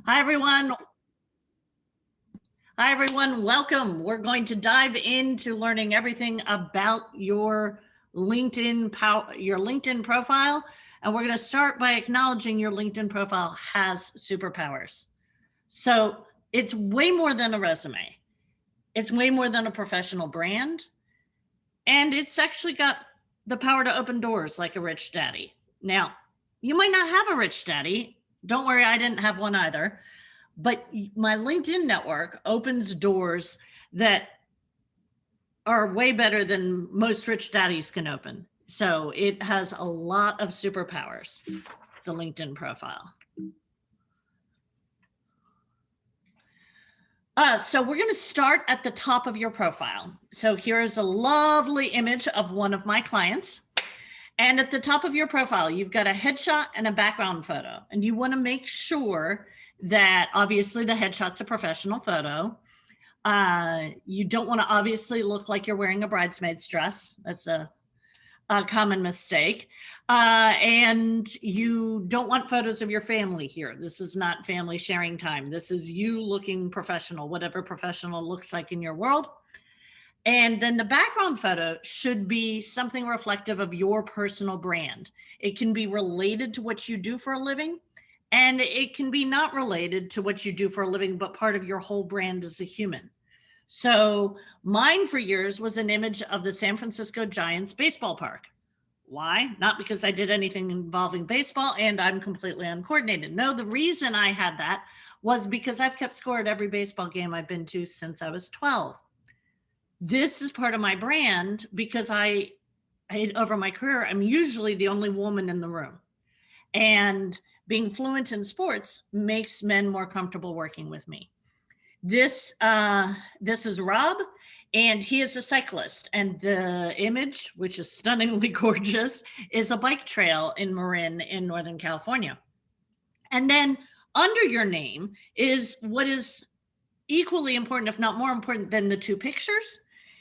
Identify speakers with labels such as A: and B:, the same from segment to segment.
A: Hi, everyone. Hi, everyone. Welcome. We're going to dive into learning everything about your LinkedIn profile. And we're going to start by acknowledging your LinkedIn profile has superpowers. So it's way more than a resume. It's way more than a professional brand. And it's actually got the power to open doors like a rich daddy. Now, you might not have a rich daddy. Don't worry, I didn't have one either. But my LinkedIn network opens doors that are way better than most rich daddies can open. So it has a lot of superpowers, the LinkedIn profile. So we're going to start at the top of your profile. So here's a lovely image of one of my clients. And at the top of your profile, you've got a headshot and a background photo. And you want to make sure that obviously the headshot's a professional photo. You don't want to obviously look like you're wearing a bridesmaid's dress. That's a common mistake. And you don't want photos of your family here. This is not family sharing time. This is you looking professional, whatever professional looks like in your world. And then the background photo should be something reflective of your personal brand. It can be related to what you do for a living, and it can be not related to what you do for a living, but part of your whole brand as a human. So mine for years was an image of the San Francisco Giants baseball park. Why? Not because I did anything involving baseball and I'm completely uncoordinated. No, the reason I had that was because I've kept score at every baseball game I've been to since I was 12. This is part of my brand because over my career, I'm usually the only woman in the room. And being fluent in sports makes men more comfortable working with me. This is Rob, and he is a cyclist. And the image, which is stunningly gorgeous, is a bike trail in Marin in Northern California. And then under your name is what is equally important, if not more important than the two pictures.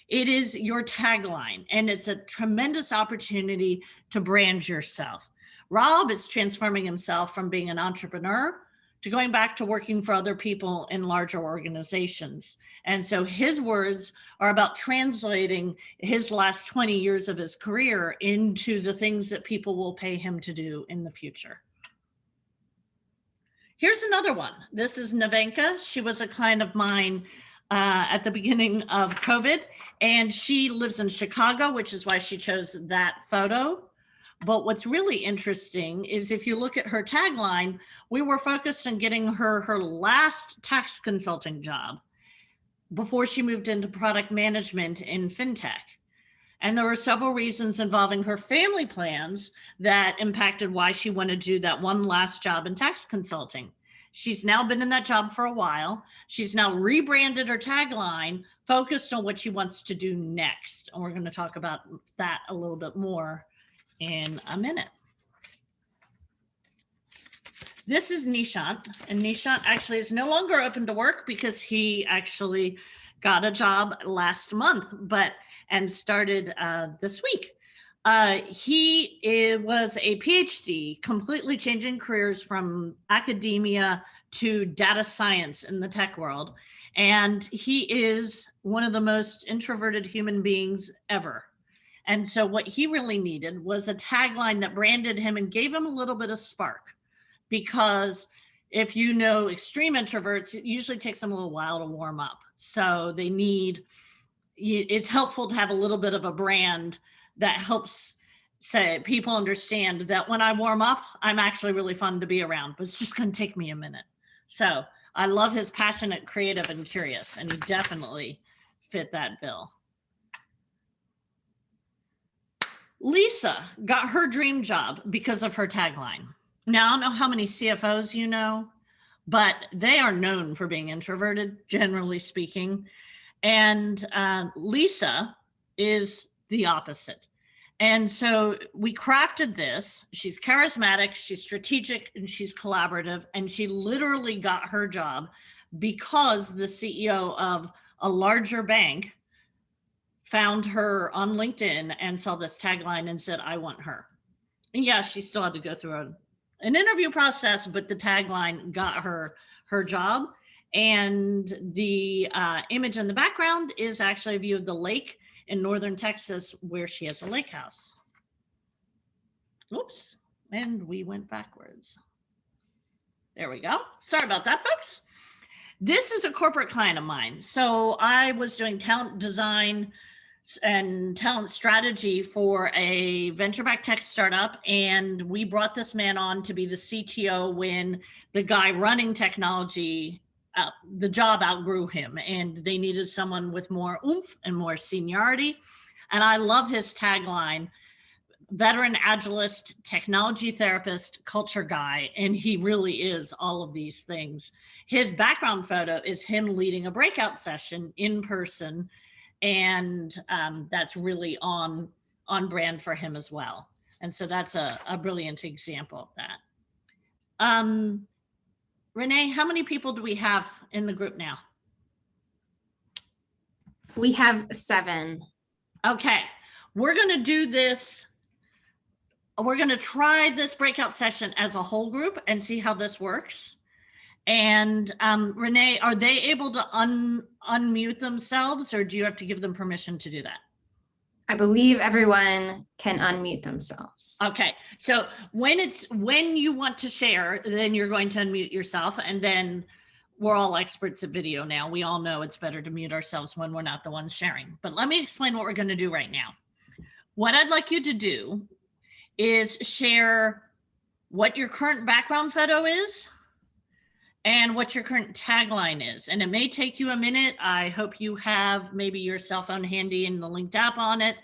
A: It is your tagline, and it's a tremendous opportunity to brand yourself. Rob is transforming himself from being an entrepreneur to going back to working for other people in larger organizations. And so his words are about translating his last 20 years of his career into the things that people will pay him to do in the future. Here's another one. This is Navenka. She was a client of mine at the beginning of COVID, and she lives in Chicago, which is why she chose that photo. But what's really interesting is if you look at her tagline, we were focused on getting her last tax consulting job before she moved into product management in fintech. And there were several reasons involving her family plans that impacted why she wanted to do that one last job in tax consulting. She's now been in that job for a while. She's now rebranded her tagline, focused on what she wants to do next. And we're going to talk about that a little bit more in a minute. This is Nishant, and Nishant actually is no longer open to work because he actually got a job last month, and started this week. He was a PhD, completely changing careers from academia to data science in the tech world. And he is one of the most introverted human beings ever. And so what he really needed was a tagline that branded him and gave him a little bit of spark. Because if you know extreme introverts, it usually takes them a little while to warm up. So it's helpful to have a little bit of a brand that helps say people understand that when I warm up, I'm actually really fun to be around, but it's just going to take me a minute. So I love his passionate, creative, and curious, and he definitely fit that bill. Lisa got her dream job because of her tagline. Now, I don't know how many CFOs you know, but they are known for being introverted, generally speaking. And Lisa is the opposite. And so we crafted this. She's charismatic, she's strategic, and she's collaborative. And she literally got her job because the CEO of a larger bank found her on LinkedIn and saw this tagline and said, I want her. And yeah, she still had to go through an interview process, but the tagline got her her job. And the image in the background is actually a view of the lake in northern Texas where she has a lake house. Oops, and we went backwards. There we go. Sorry about that, folks. This is a corporate client of mine. So I was doing talent design and talent strategy for a venture-backed tech startup. And we brought this man on to be the CTO when the guy running technology, the job outgrew him and they needed someone with more oomph and more seniority. And I love his tagline, veteran agilist, technology therapist, culture guy. And he really is all of these things. His background photo is him leading a breakout session in person. And that's really on brand for him as well. And so that's a brilliant example of that. Renee, how many people do we have in the group now?
B: We have 7.
A: Okay, we're going to do this. We're going to try this breakout session as a whole group and see how this works. And Renee, are they able to unmute themselves, or do you have to give them permission to do that?
B: I believe everyone can unmute themselves.
A: Okay, so when you want to share, then you're going to unmute yourself, and then we're all experts at video now. We all know it's better to mute ourselves when we're not the ones sharing. But let me explain what we're going to do right now. What I'd like you to do is share what your current background photo is and what your current tagline is. And it may take you a minute. I hope you have maybe your cell phone handy and the linked app on it.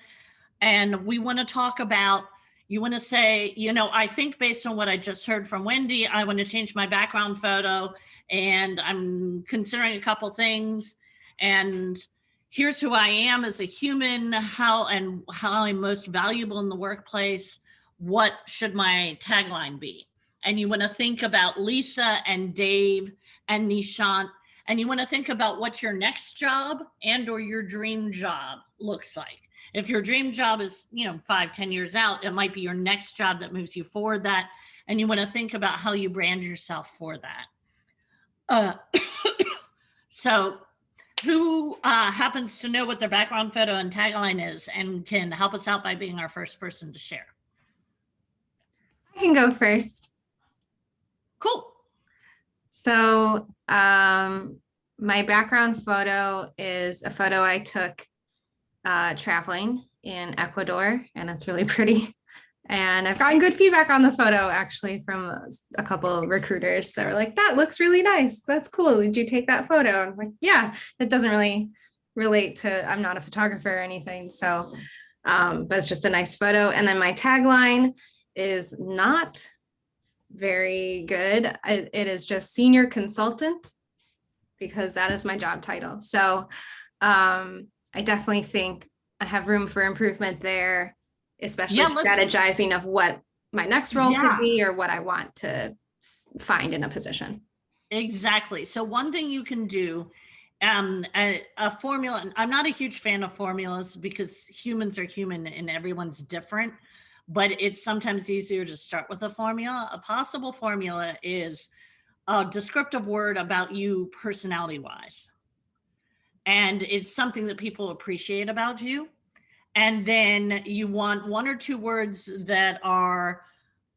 A: And we want to talk about, you want to say, you know, I think based on what I just heard from Wendy, I want to change my background photo and I'm considering a couple things. And here's who I am as a human, how I'm most valuable in the workplace. What should my tagline be? And you want to think about Lisa and Dave and Nishant, and you want to think about what your next job and or your dream job looks like. If your dream job is, 5-10 years out, it might be your next job that moves you forward that, and you want to think about how you brand yourself for that. So who happens to know what their background photo and tagline is and can help us out by being our first person to share?
B: I can go first.
A: Cool.
B: So my background photo is a photo I took traveling in Ecuador, and it's really pretty. And I've gotten good feedback on the photo actually from a couple of recruiters that were like, that looks really nice. That's cool. Did you take that photo? I'm like, yeah, it doesn't really relate to, I'm not a photographer or anything. So, but it's just a nice photo. And then my tagline is not very good. It is just senior consultant, because that is my job title. So I definitely think I have room for improvement there, especially strategizing of what my next role could be or what I want to find in a position.
A: Exactly. So one thing you can do, a formula, and I'm not a huge fan of formulas because humans are human and everyone's different, but it's sometimes easier to start with a formula. A possible formula is a descriptive word about you personality-wise. And it's something that people appreciate about you. And then you want 1 or 2 words that are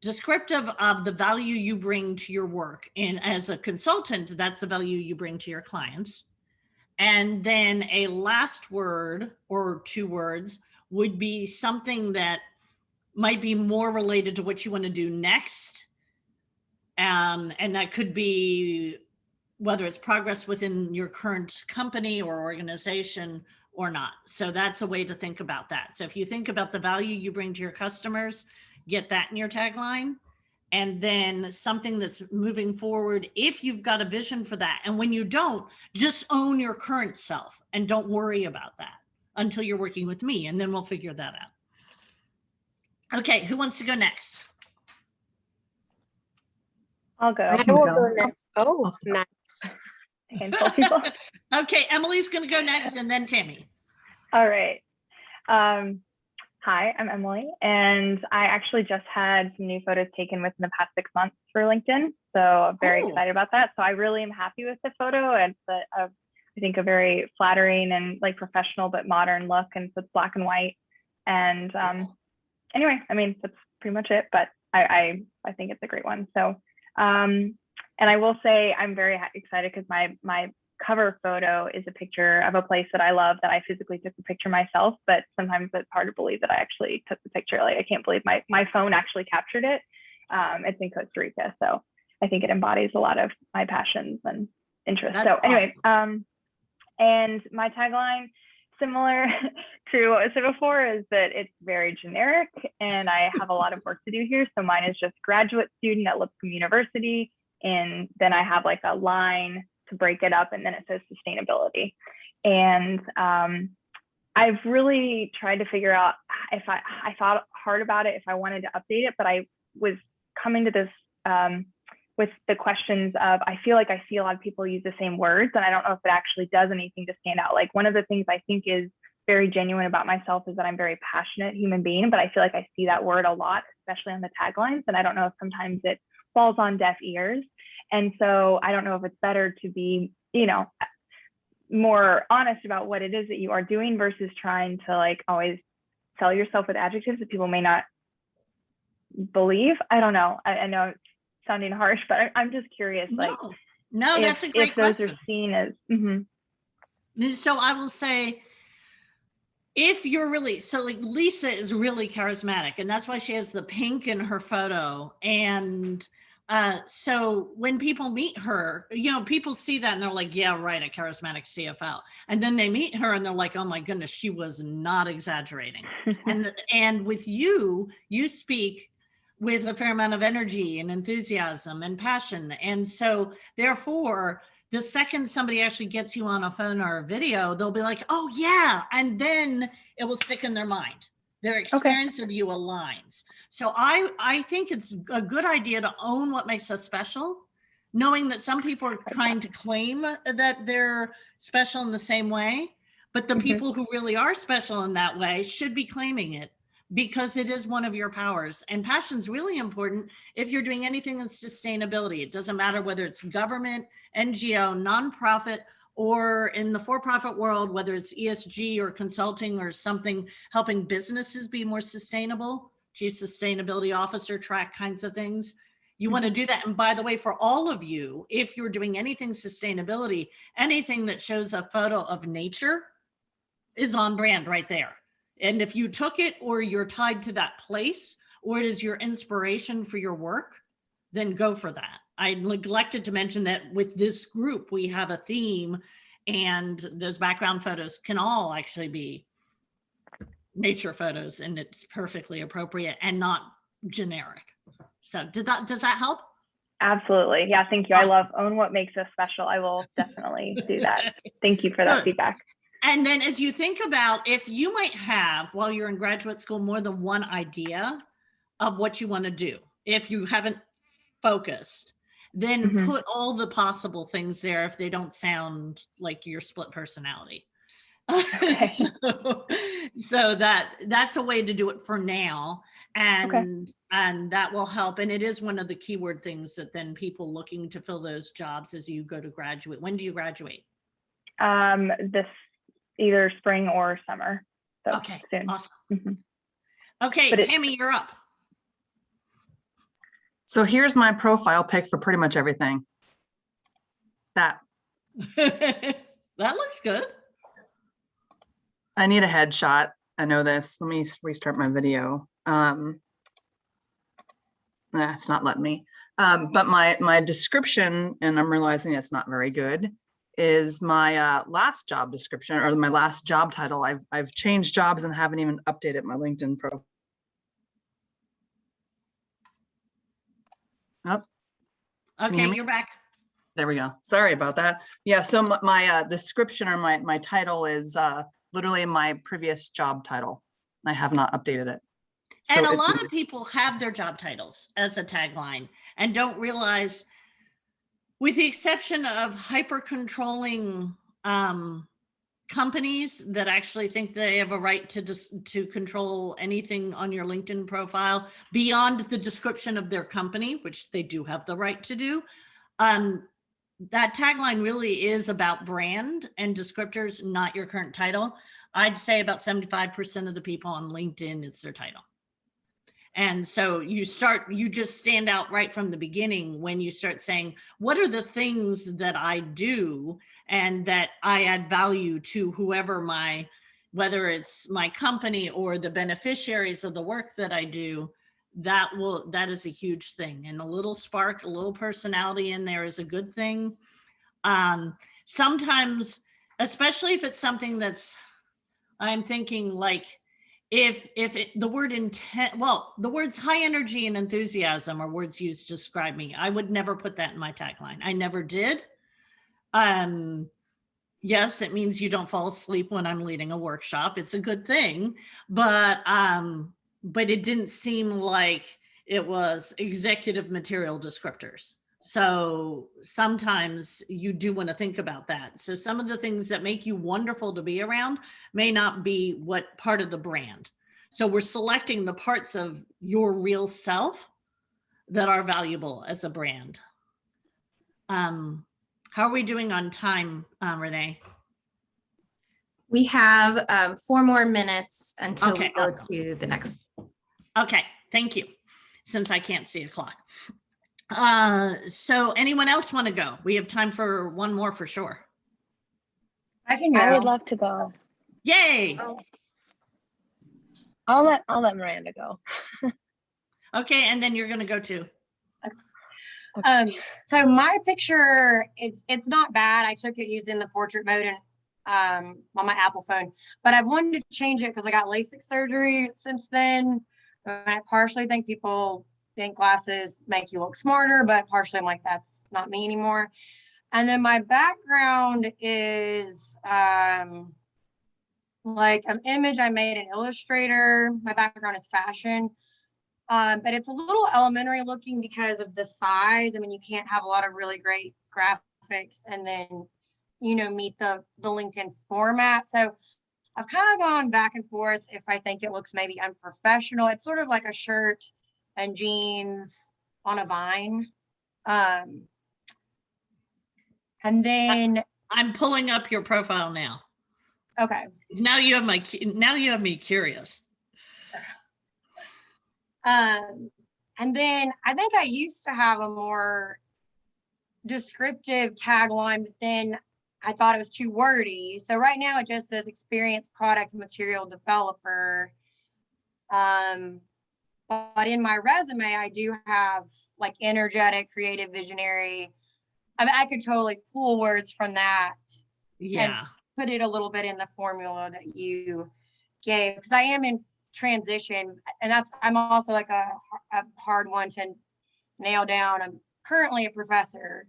A: descriptive of the value you bring to your work. And as a consultant, that's the value you bring to your clients. And then a last word or 2 words would be something that might be more related to what you want to do next. And that could be whether it's progress within your current company or organization or not. So that's a way to think about that. So if you think about the value you bring to your customers, get that in your tagline. And then something that's moving forward, if you've got a vision for that. And when you don't, just own your current self and don't worry about that until you're working with me, and then we'll figure that out. Okay, who wants to go next?
C: I'll go. I will go next. Oh, nice. People.
A: Okay, Emily's going to go next, and then Tammy.
C: All right.
D: Hi, I'm Emily, and I actually just had some new photos taken within the past 6 months for LinkedIn. So I'm very excited about that. So I really am happy with the photo. It's I think a very flattering and like professional but modern look, and so it's black and white. And anyway, I mean that's pretty much it. But I think it's a great one. So and I will say I'm very excited because my cover photo is a picture of a place that I love that I physically took the picture myself, but sometimes it's hard to believe that I actually took the picture. Like I can't believe my phone actually captured it. It's in Costa Rica. So I think it embodies a lot of my passions and interests.
A: That's
D: so anyway,
A: awesome.
D: and my tagline, similar to what I said before, is that it's very generic and I have a lot of work to do here. So mine is just graduate student at Lipscomb University. And then I have like a line to break it up, and then it says sustainability. And I've really tried to figure out if I thought hard about it, if I wanted to update it, but I was coming to this with the questions of, I feel like I see a lot of people use the same words, and I don't know if it actually does anything to stand out. Like one of the things I think is very genuine about myself is that I'm a very passionate human being, but I feel like I see that word a lot, especially on the taglines. And I don't know if sometimes it falls on deaf ears. And so I don't know if it's better to be, more honest about what it is that you are doing versus trying to like always sell yourself with adjectives that people may not believe. I don't know. I know it's sounding harsh, but I'm just curious.
A: No, that's a great question.
D: Those are seen as.
A: So I will say, if you're really, so like Lisa is really charismatic, and that's why she has the pink in her photo. And so when people meet her, people see that and they're like, yeah, right, a charismatic CFO. And then they meet her and they're like, oh my goodness, she was not exaggerating. and with you speak with a fair amount of energy and enthusiasm and passion. And so therefore, the second somebody actually gets you on a phone or a video, they'll be like, oh yeah. And then it will stick in their mind. Their experience of you aligns. So I think it's a good idea to own what makes us special, knowing that some people are trying to claim that they're special in the same way, but the people who really are special in that way should be claiming it, because it is one of your powers. And passion's really important if you're doing anything in sustainability. It doesn't matter whether it's government, NGO, nonprofit, or in the for-profit world, whether it's ESG or consulting or something, helping businesses be more sustainable, chief sustainability officer track kinds of things. You want to do that. And by the way, for all of you, if you're doing anything sustainability, anything that shows a photo of nature is on brand right there. And if you took it or you're tied to that place, or it is your inspiration for your work, then go for that. I neglected to mention that with this group, we have a theme, and those background photos can all actually be nature photos, and it's perfectly appropriate and not generic. So does that help?
D: Absolutely. Yeah, thank you. I love own what makes us special. I will definitely do that. Thank you for that feedback.
A: And then as you think about, if you might have, while you're in graduate school, more than one idea of what you want to do, if you haven't focused, then put all the possible things there if they don't sound like your split personality. Okay. so that's a way to do it for now. And that will help. And it is one of the keyword things that then people looking to fill those jobs as you go to graduate. When do you graduate?
D: This either spring or summer. So
A: okay,
D: soon.
A: Awesome. Okay, Tammy, you're up.
E: So here's my profile pic for pretty much everything. That
A: looks good.
E: I need a headshot. I know this. Let me restart my video. It's not letting me. But my description, and I'm realizing it's not very good, is my last job description, or my last job title. I've changed jobs and haven't even updated my LinkedIn profile. Oh,
A: okay, you're back.
E: There we go. Sorry about that. Yeah, so my description, or my title is literally my previous job title. I have not updated it. So
A: and a lot of people have their job titles as a tagline and don't realize, with the exception of hyper controlling companies that actually think they have a right to control anything on your LinkedIn profile beyond the description of their company, which they do have the right to do. That tagline really is about brand and descriptors, not your current title. I'd say about 75% of the people on LinkedIn, it's their title. And so you just stand out right from the beginning when you start saying, what are the things that I do and that I add value to whoever whether it's my company or the beneficiaries of the work that I do, that is a huge thing. And a little spark, a little personality in there is a good thing. Sometimes, especially if it's something I'm thinking like, the word intent, well, the words high energy and enthusiasm are words used to describe me. I would never put that in my tagline. I never did. Yes, it means you don't fall asleep when I'm leading a workshop. It's a good thing, but it didn't seem like it was executive material descriptors. So sometimes you do want to think about that. So some of the things that make you wonderful to be around may not be what part of the brand. So we're selecting the parts of your real self that are valuable as a brand. How are we doing on time, Renee?
B: We have 4 more minutes until
A: Okay,
B: we go
A: awesome.
B: to the next.
A: Okay, thank you. Since I can't see a clock. So anyone else want to go? We have time for one more for sure.
C: I can go. I would love to go.
A: Yay!
C: I'll let Miranda go.
B: Okay,
A: and then you're going to go too.
F: So my picture, it's not bad. I took it using the portrait mode and on my Apple phone, but I've wanted to change it because I got LASIK surgery since then. I partially think people think glasses make you look smarter, but partially I'm like, that's not me anymore. And then my background is like an image I made in Illustrator. My background is fashion. But it's a little elementary looking because of the size. I mean, you can't have a lot of really great graphics and then, meet the LinkedIn format. So I've kind of gone back and forth if I think it looks maybe unprofessional. It's sort of like a shirt and jeans on a vine. And then
A: I'm pulling up your profile now.
F: Okay.
A: Now you have me curious.
F: And then I think I used to have a more descriptive tagline, but then I thought it was too wordy. So right now it just says experienced product material developer. But in my resume, I do have like energetic, creative, visionary. I mean, I could totally pull words from that.
A: Yeah.
F: And put it a little bit in the formula that you gave, because I am in transition, and I'm also like a hard one to nail down. I'm currently a professor.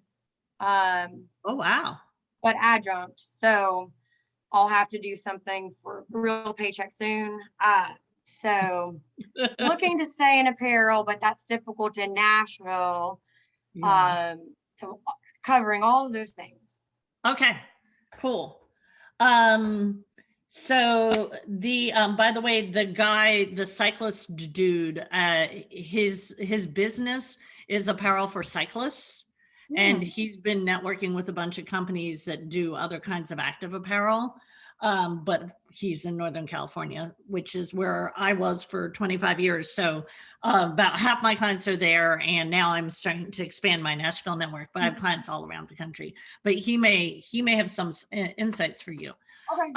A: Oh, wow.
F: But adjunct. So I'll have to do something for a real paycheck soon. So looking to stay in apparel, but that's difficult in Nashville.
A: Yeah.
F: So covering all of those things.
A: Okay, cool. So by the way, the cyclist dude, his business is apparel for cyclists. And he's been networking with a bunch of companies that do other kinds of active apparel. But he's in Northern California, which is where I was for 25 years. So about half my clients are there. And now I'm starting to expand my Nashville network, but I have clients all around the country. But he may have some insights for you.
F: Okay.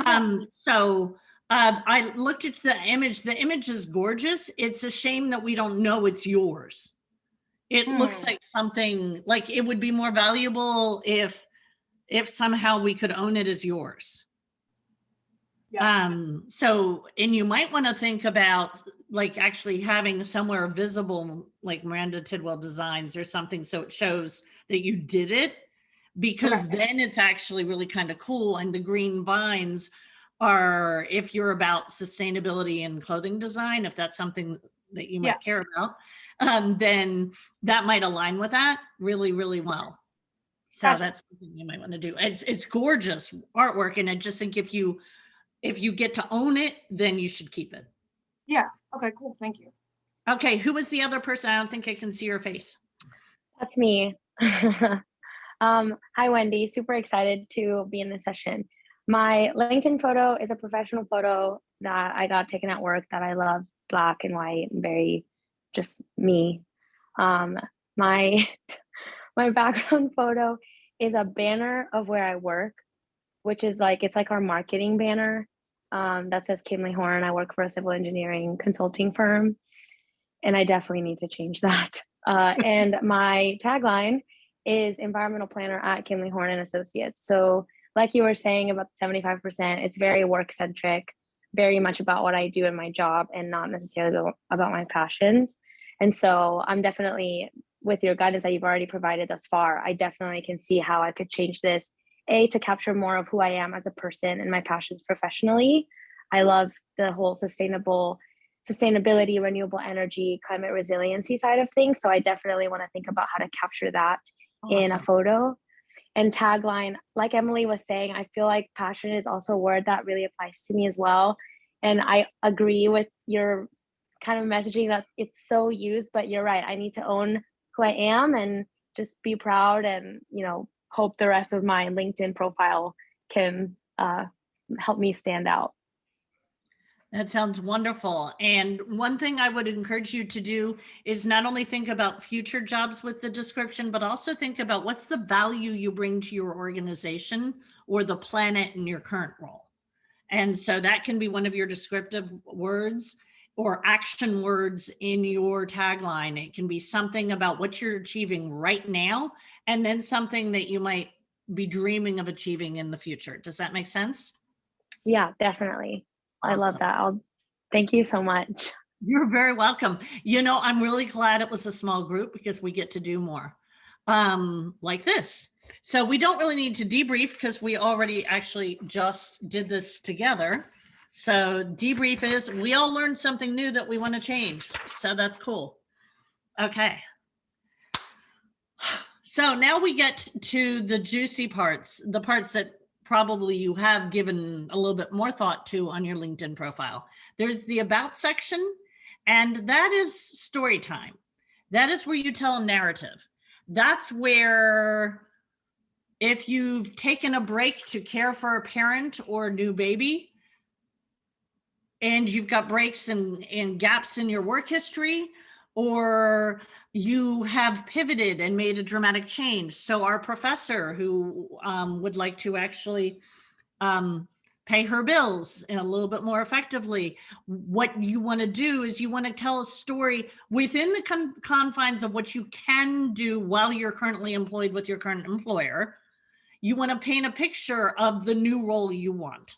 A: So I looked at the image. The image is gorgeous. It's a shame that we don't know it's yours. It looks like something like it would be more valuable if somehow we could own it as yours. Yeah. So, and you might want to think about like actually having somewhere visible, like Miranda Tidwell Designs or something, so it shows that you did it, because then it's actually really kind of cool. And the green vines are, if you're about sustainability and clothing design, if that's something that you might care about, then that might align with that really, really well. So
F: Gotcha.
A: that's something you might want to do. It's gorgeous artwork, and I just think if you get to own it, then you should keep it.
F: Yeah. Okay, cool. Thank you.
A: Okay, who was the other person? I don't think I can see your face.
C: That's me. Hi, Wendy. Super excited to be in this session. My LinkedIn photo is a professional photo that I got taken at work that I love, black and white, and very just me. My my background photo is a banner of where I work, which is like it's like our marketing banner that says Kimley Horn. I work for a civil engineering consulting firm, and I definitely need to change that. And my tagline is environmental planner at Kimley Horn and Associates. So, like you were saying about the 75%, it's very work centric, very much about what I do in my job and not necessarily about my passions. And so, I'm definitely, with your guidance that you've already provided thus far, I definitely can see how I could change this, to capture more of who I am as a person and my passions professionally. I love the whole sustainability, renewable energy, climate resiliency side of things. So I definitely want to think about how to capture that in a photo. And tagline, like Emily was saying, I feel like passion is also a word that really applies to me as well. And I agree with your kind of messaging that it's so used, but you're right. I need to own who I am and just be proud, and, hope the rest of my LinkedIn profile can help me stand out.
A: That sounds wonderful. And one thing I would encourage you to do is not only think about future jobs with the description, but also think about what's the value you bring to your organization or the planet in your current role. And so that can be one of your descriptive words or action words in your tagline. It can be something about what you're achieving right now, and then something that you might be dreaming of achieving in the future. Does that make sense?
C: Yeah, definitely.
A: Awesome.
C: I love that. Thank you so much.
A: You're very welcome. I'm really glad it was a small group because we get to do more like this. So we don't really need to debrief because we already actually just did this together. So debrief is we all learned something new that we want to change. So that's cool. Okay. So now we get to the juicy parts, the parts that probably you have given a little bit more thought to on your LinkedIn profile. There's the about section, and that is story time. That is where you tell a narrative. That's where if you've taken a break to care for a parent or a new baby, and you've got breaks and gaps in your work history, or you have pivoted and made a dramatic change. So our professor who would like to actually pay her bills in a little bit more effectively, what you want to do is you want to tell a story within the confines of what you can do while you're currently employed with your current employer. You want to paint a picture of the new role you want.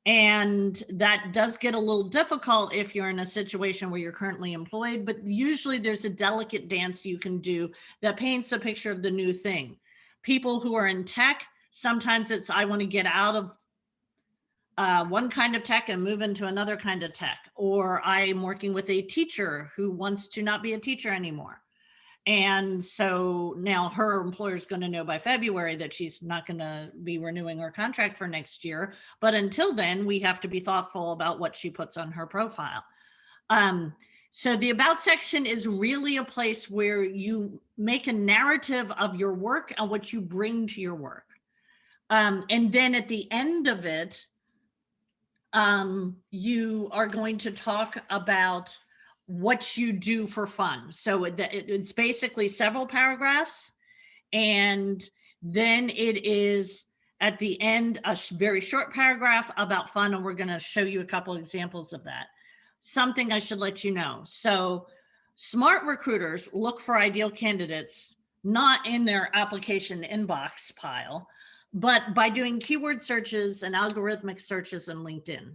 A: And that does get a little difficult if you're in a situation where you're currently employed, but usually there's a delicate dance you can do that paints a picture of the new thing. People who are in tech, sometimes it's, I want to get out of one kind of tech and move into another kind of tech, or I'm working with a teacher who wants to not be a teacher anymore. And so now her employer is going to know by February that she's not going to be renewing her contract for next year. But until then, we have to be thoughtful about what she puts on her profile. So the about section is really a place where you make a narrative of your work and what you bring to your work. And then at the end of it, you are going to talk about what you do for fun. So it's basically several paragraphs, and then it is at the end a very short paragraph about fun, and we're going to show you a couple examples of that. Something I should let you know. So smart recruiters look for ideal candidates not in their application inbox pile, but by doing keyword searches and algorithmic searches in LinkedIn.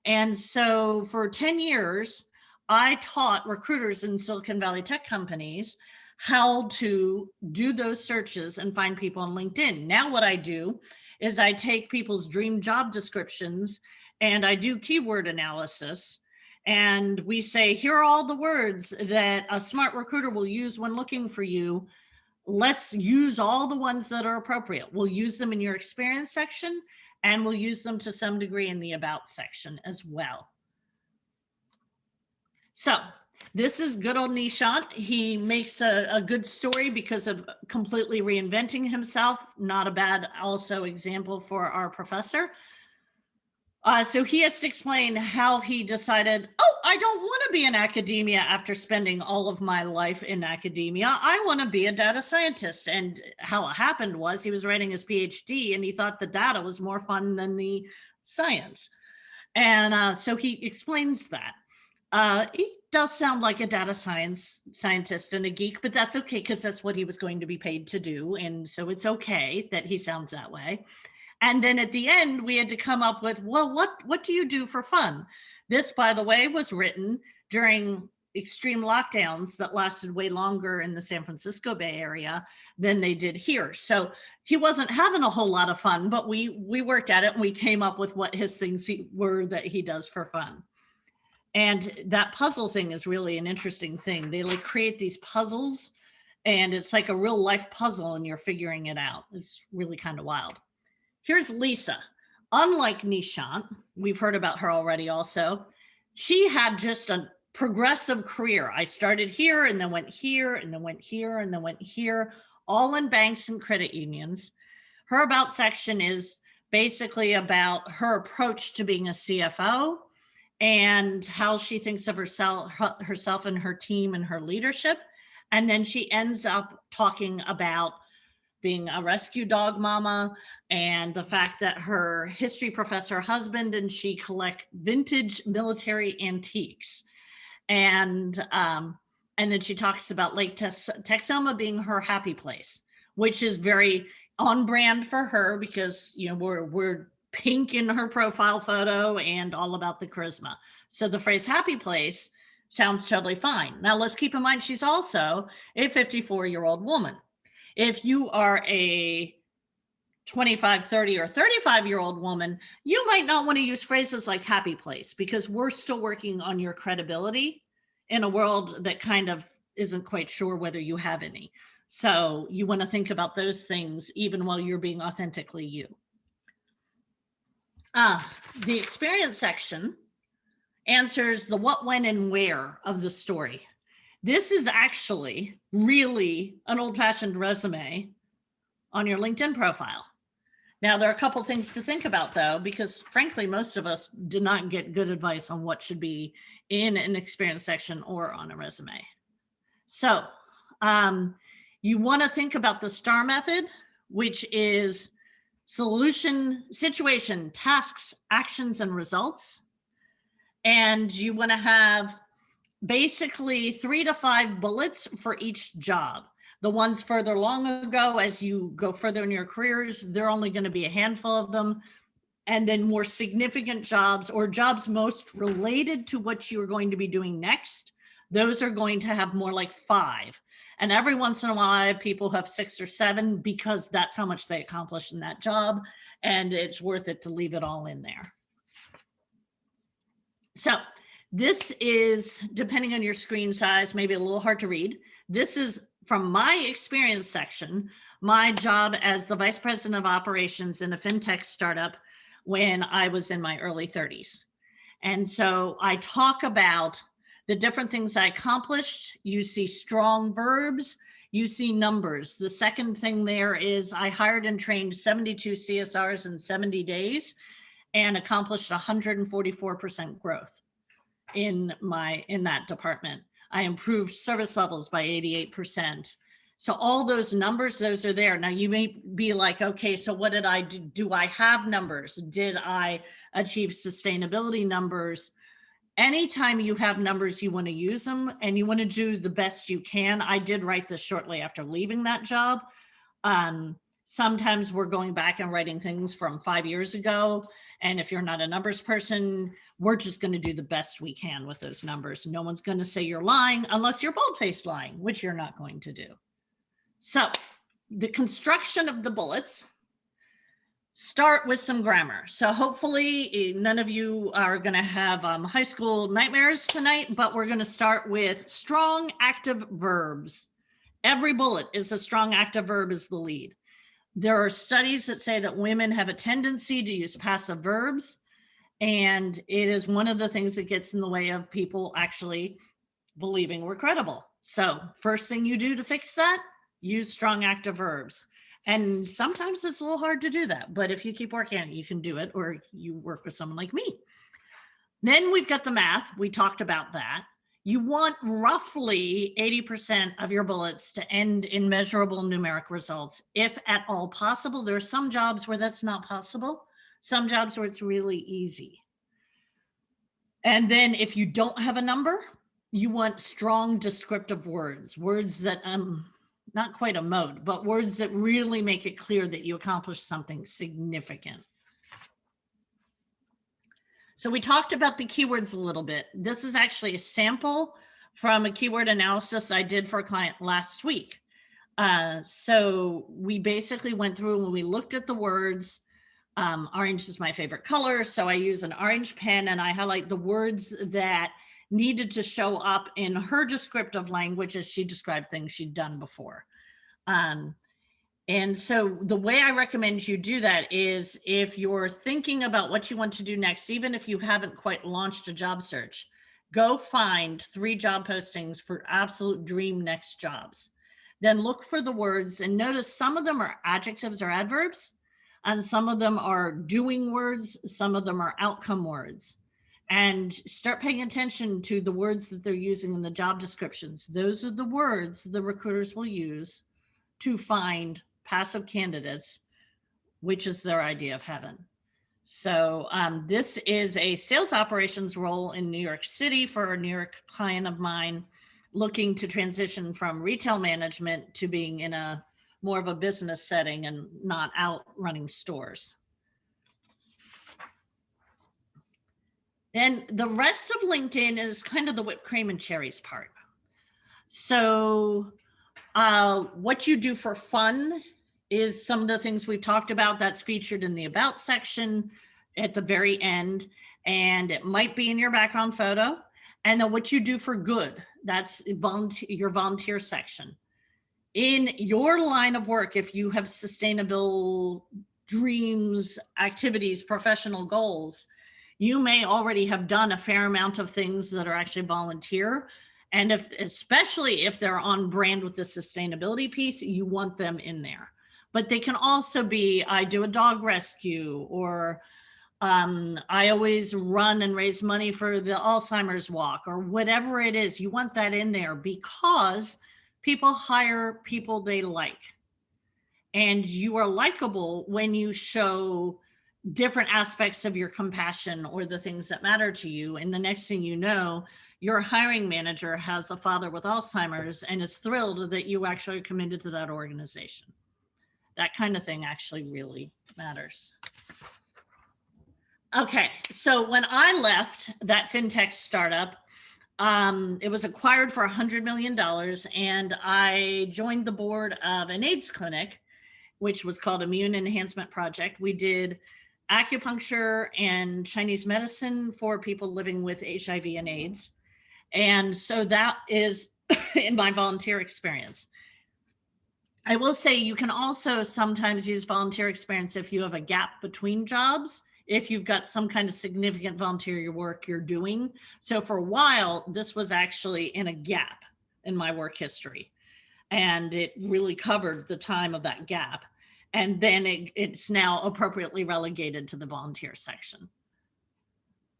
A: And so for 10 years, I taught recruiters in Silicon Valley tech companies how to do those searches and find people on LinkedIn. Now what I do is I take people's dream job descriptions and I do keyword analysis. And we say, here are all the words that a smart recruiter will use when looking for you. let's use all the ones that are appropriate. We'll use them in your experience section, and we'll use them to some degree in the about section as well. So this is good old Nishant. He makes a good story because of completely reinventing himself. Not a bad also example for our professor. So he has to explain how he decided, oh, I don't want to be in academia after spending all of my life in academia. I want to be a data scientist. And how it happened was he was writing his PhD and he thought the data was more fun than the science. And so he explains that. He does sound like a data scientist and a geek, but that's okay because that's what he was going to be paid to do. And so it's okay that he sounds that way. And then at the end, we had to come up with, well, what do you do for fun? This, by the way, was written during extreme lockdowns that lasted way longer in the San Francisco Bay Area than they did here. So he wasn't having a whole lot of fun, but we worked at it and we came up with what his things were that he does for fun. And that puzzle thing is really an interesting thing. They like create these puzzles and it's like a real life puzzle and you're figuring it out. It's really kind of wild. Here's Lisa. Unlike Nishant, we've heard about her already also, she had just a progressive career. I started here and then went here and then went here and then went here, all in banks and credit unions. Her about section is basically about her approach to being a CFO and how she thinks of herself and her team and her leadership. And then she ends up talking about being a rescue dog mama and the fact that her history professor husband and she collect vintage military antiques. And then she talks about Lake Texoma being her happy place, which is very on brand for her because, you know, we're pink in her profile photo and all about the charisma. So the phrase happy place sounds totally fine. Now let's keep in mind, she's also a 54-year-old woman. If you are a 25, 30, or 35-year-old woman, you might not want to use phrases like happy place because we're still working on your credibility in a world that kind of isn't quite sure whether you have any. So you want to think about those things even while you're being authentically you. The experience section answers the what, when, and where of the story. This is actually really an old-fashioned resume on your LinkedIn profile. Now, there are a couple things to think about, though, because frankly, most of us did not get good advice on what should be in an experience section or on a resume. So you want to think about the STAR method, which is solution, situation, tasks, actions, and results. And you want to have basically 3 to 5 bullets for each job. The ones further long ago, as you go further in your careers, there are only going to be a handful of them. And then more significant jobs or jobs most related to what you're going to be doing next, those are going to have more like 5. And every once in a while, people have 6 or 7 because that's how much they accomplished in that job. And it's worth it to leave it all in there. So this is, depending on your screen size, maybe a little hard to read. This is from my experience section, my job as the vice president of operations in a fintech startup when I was in my early 30s. And so I talk about the different things I accomplished. You see strong verbs, you see numbers. The second thing there is I hired and trained 72 CSRs in 70 days and accomplished 144% growth in that department. I improved service levels by 88%. So all those numbers, those are there. Now you may be like, okay, so what did I do? Do I have numbers? Did I achieve sustainability numbers? Anytime you have numbers, you want to use them and you want to do the best you can. I did write this shortly after leaving that job. Sometimes we're going back and writing things from 5 years ago. And if you're not a numbers person, we're just going to do the best we can with those numbers. No one's going to say you're lying unless you're bold-faced lying, which you're not going to do. So the construction of the bullets start with some grammar. So hopefully none of you are going to have high school nightmares tonight, but we're going to start with strong active verbs. every bullet is a strong active verb as the lead. There are studies that say that women have a tendency to use passive verbs, and it is one of the things that gets in the way of people actually believing we're credible. So first thing you do to fix that, use strong active verbs. And sometimes it's a little hard to do that, but if you keep working on it, you can do it, or you work with someone like me. Then we've got the math. We talked about that. You want roughly 80% of your bullets to end in measurable numeric results, if at all possible. There are some jobs where that's not possible, some jobs where it's really easy. And then if you don't have a number, you want strong descriptive words, words that, not quite a mode, but words that really make it clear that you accomplished something significant. So we talked about the keywords a little bit. This is actually a sample from a keyword analysis I did for a client last week. So we basically went through and we looked at the words. Orange is my favorite color, so I use an orange pen and I highlight the words that needed to show up in her descriptive language as she described things she'd done before. And so the way I recommend you do that is if you're thinking about what you want to do next, even if you haven't quite launched a job search, go find 3 job postings for absolute dream next jobs. Then look for the words and notice some of them are adjectives or adverbs, and some of them are doing words, some of them are outcome words. And start paying attention to the words that they're using in the job descriptions. Those are the words the recruiters will use to find passive candidates, which is their idea of heaven. So this is a sales operations role in New York City for a New York client of mine looking to transition from retail management to being in a more of a business setting and not out running stores. And the rest of LinkedIn is kind of the whipped cream and cherries part. So what you do for fun is some of the things we've talked about. That's featured in the about section at the very end, and it might be in your background photo. And then what you do for good, that's your volunteer section. In your line of work, if you have sustainable dreams, activities, professional goals, you may already have done a fair amount of things that are actually volunteer. And especially if they're on brand with the sustainability piece, you want them in there. But they can also be, I do a dog rescue, or I always run and raise money for the Alzheimer's walk, or whatever it is. You want that in there because people hire people they like. And you are likable when you show different aspects of your compassion or the things that matter to you. And the next thing you know, your hiring manager has a father with Alzheimer's and is thrilled that you actually are committed to that organization. That kind of thing actually really matters. Okay, so when I left that fintech startup, it was acquired for $100 million, and I joined the board of an AIDS clinic, which was called Immune Enhancement Project. We did acupuncture and Chinese medicine for people living with HIV and AIDS. And so that is in my volunteer experience. I will say you can also sometimes use volunteer experience if you have a gap between jobs, if you've got some kind of significant volunteer work you're doing. So for a while, this was actually in a gap in my work history, and it really covered the time of that gap. And then it's now appropriately relegated to the volunteer section.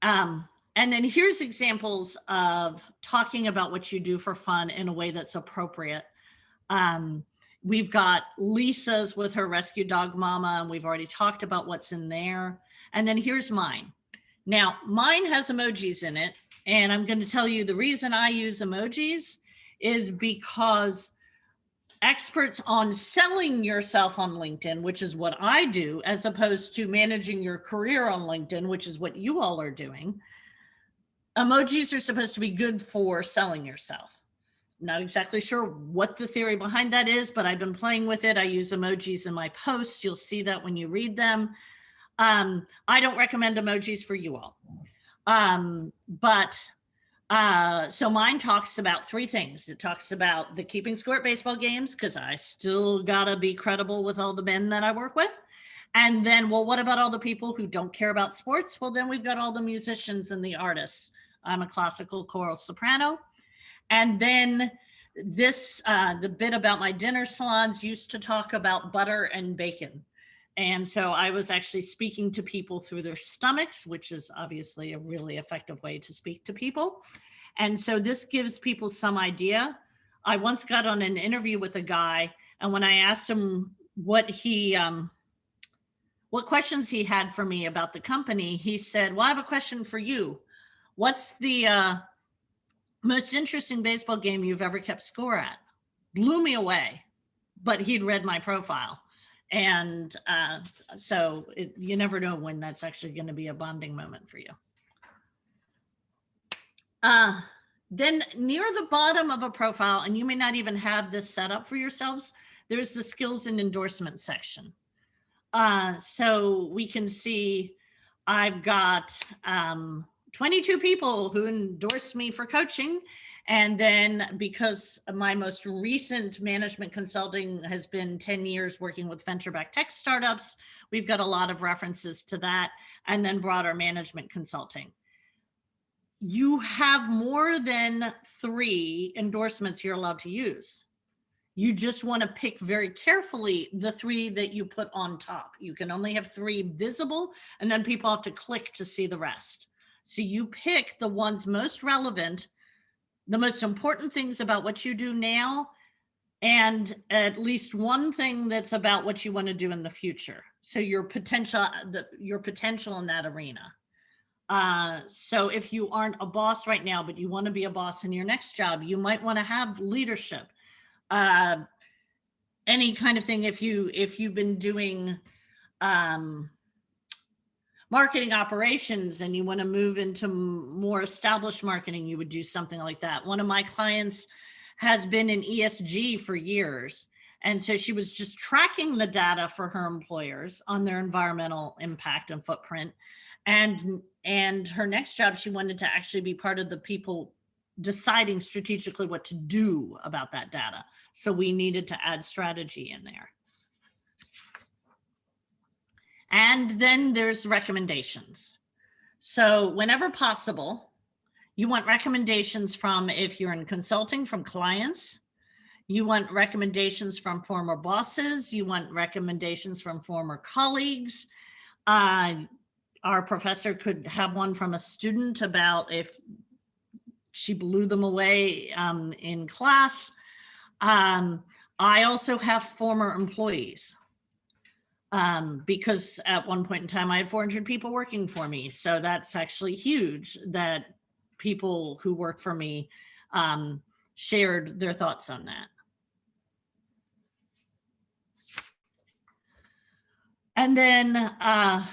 A: And then here's examples of talking about what you do for fun in a way that's appropriate. We've got Lisa's with her rescue dog mama, and we've already talked about what's in there. And then here's mine. Now, mine has emojis in it, and I'm going to tell you the reason I use emojis is because experts on selling yourself on LinkedIn, which is what I do, as opposed to managing your career on LinkedIn, which is what you all are doing, emojis are supposed to be good for selling yourself. I'm not exactly sure what the theory behind that is, but I've been playing with it. I use emojis in my posts. You'll see that when you read them. I don't recommend emojis for you all. But So mine talks about three things. It talks about the keeping score at baseball games, because I still gotta be credible with all the men that I work with. And then, well, what about all the people who don't care about sports? Well, then we've got all the musicians and the artists. I'm a classical choral soprano. And then this, the bit about my dinner salons used to talk about butter and bacon. And so I was actually speaking to people through their stomachs, which is obviously a really effective way to speak to people. And so this gives people some idea. I once got on an interview with a guy, and when I asked him what questions he had for me about the company, he said, well, I have a question for you. What's the most interesting baseball game you've ever kept score at? Blew me away, but he'd read my profile. And so you never know when that's actually going to be a bonding moment for you. Then near the bottom of a profile, and you may not even have this set up for yourselves, there's the skills and endorsement section. So we can see I've got 22 people who endorsed me for coaching. And then because my most recent management consulting has been 10 years working with venture-backed tech startups, we've got a lot of references to that, and then broader management consulting. You have more than 3 endorsements you're allowed to use. You just want to pick very carefully the 3 that you put on top. You can only have 3 visible, and then people have to click to see the rest. So you pick the ones most relevant, the most important things about what you do now, and at least one thing that's about what you want to do in the future. So your potential in that arena. So if you aren't a boss right now, but you want to be a boss in your next job, you might want to have leadership. Any kind of thing. If you've been doing marketing operations and you want to move into more established marketing, you would do something like that. One of my clients has been in ESG for years. And so she was just tracking the data for her employers on their environmental impact and footprint. And her next job, she wanted to actually be part of the people deciding strategically what to do about that data. So we needed to add strategy in there. And then there's recommendations. So whenever possible, you want recommendations from, if you're in consulting, from clients. You want recommendations from former bosses. You want recommendations from former colleagues. Our professor could have one from a student about if she blew them away in class. I also have former employees. Because at one point in time, I had 400 people working for me. So that's actually huge that people who work for me shared their thoughts on that. And then I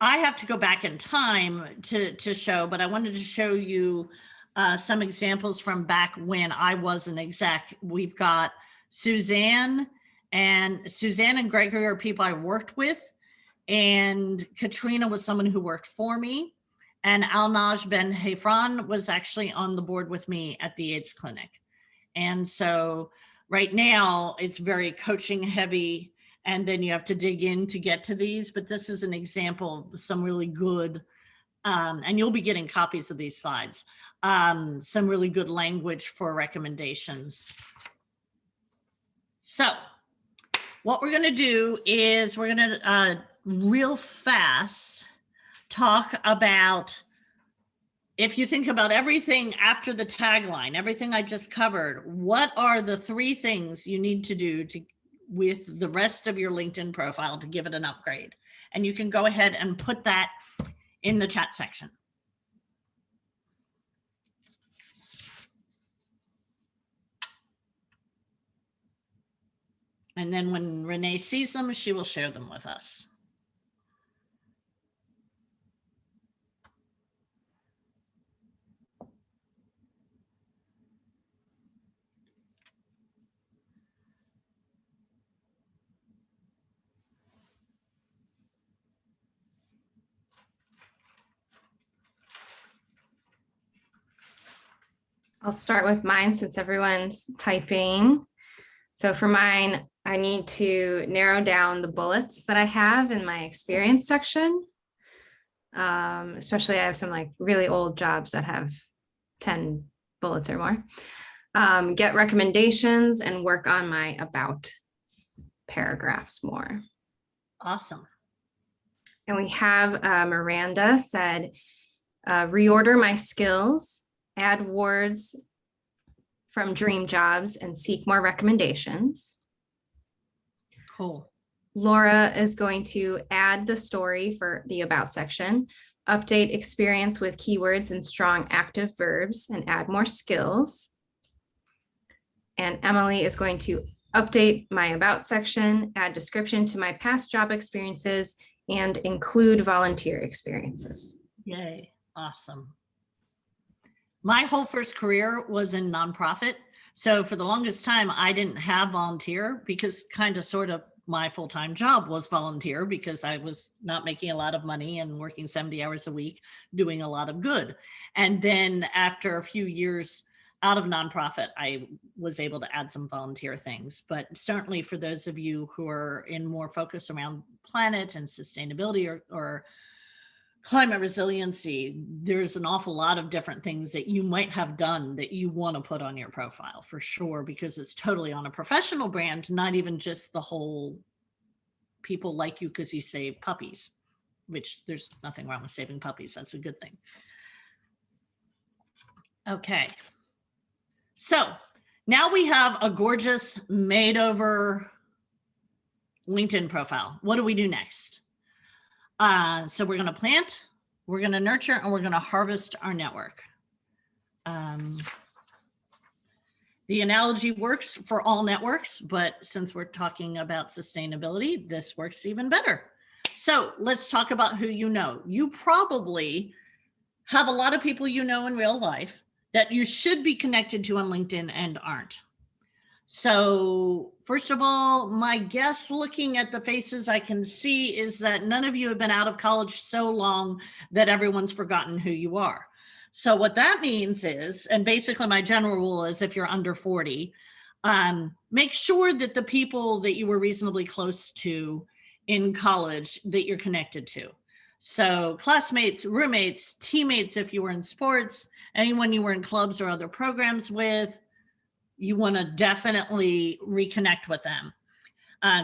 A: have to go back in time to show, but I wanted to show you some examples from back when I was an exec. We've got Suzanne and Gregory are people I worked with. And Katrina was someone who worked for me. And Alnaj Ben Hefran was actually on the board with me at the AIDS clinic. And so right now it's very coaching heavy, and then you have to dig in to get to these, but this is an example of some really good, and you'll be getting copies of these slides, some really good language for recommendations. So what we're going to do is we're going to real fast talk about, if you think about everything after the tagline, everything I just covered, what are the 3 things you need to do with the rest of your LinkedIn profile to give it an upgrade? And you can go ahead and put that in the chat section. And then when Renee sees them, she will share them with us.
B: I'll start with mine since everyone's typing. So for mine, I need to narrow down the bullets that I have in my experience section. Especially I have some like really old jobs that have 10 bullets or more. Get recommendations and work on my about paragraphs more.
A: Awesome.
B: And we have Miranda said, reorder my skills, add words from dream jobs and seek more recommendations.
A: Cool.
B: Laura is going to add the story for the about section, update experience with keywords and strong active verbs and add more skills. And Emily is going to update my about section, add description to my past job experiences and include volunteer experiences.
A: Yay. Awesome. My whole first career was in nonprofit. So for the longest time, I didn't have volunteer because kind of sort of my full-time job was volunteer because I was not making a lot of money and working 70 hours a week, doing a lot of good. And then after a few years out of nonprofit, I was able to add some volunteer things. But certainly for those of you who are in more focus around planet and sustainability or climate resiliency, there's an awful lot of different things that you might have done that you want to put on your profile for sure, because it's totally on a professional brand, not even just the whole people like you because you save puppies, which there's nothing wrong with saving puppies. That's a good thing. Okay. So now we have a gorgeous made over LinkedIn profile. What do we do next? So we're going to plant, we're going to nurture, and we're going to harvest our network. The analogy works for all networks, but since we're talking about sustainability, this works even better. So let's talk about who you know. You probably have a lot of people you know in real life that you should be connected to on LinkedIn and aren't. So first of all, my guess looking at the faces I can see is that none of you have been out of college so long that everyone's forgotten who you are. So what that means is, and basically my general rule is if you're under 40, make sure that the people that you were reasonably close to in college that you're connected to. So classmates, roommates, teammates, if you were in sports, anyone you were in clubs or other programs with, you want to definitely reconnect with them,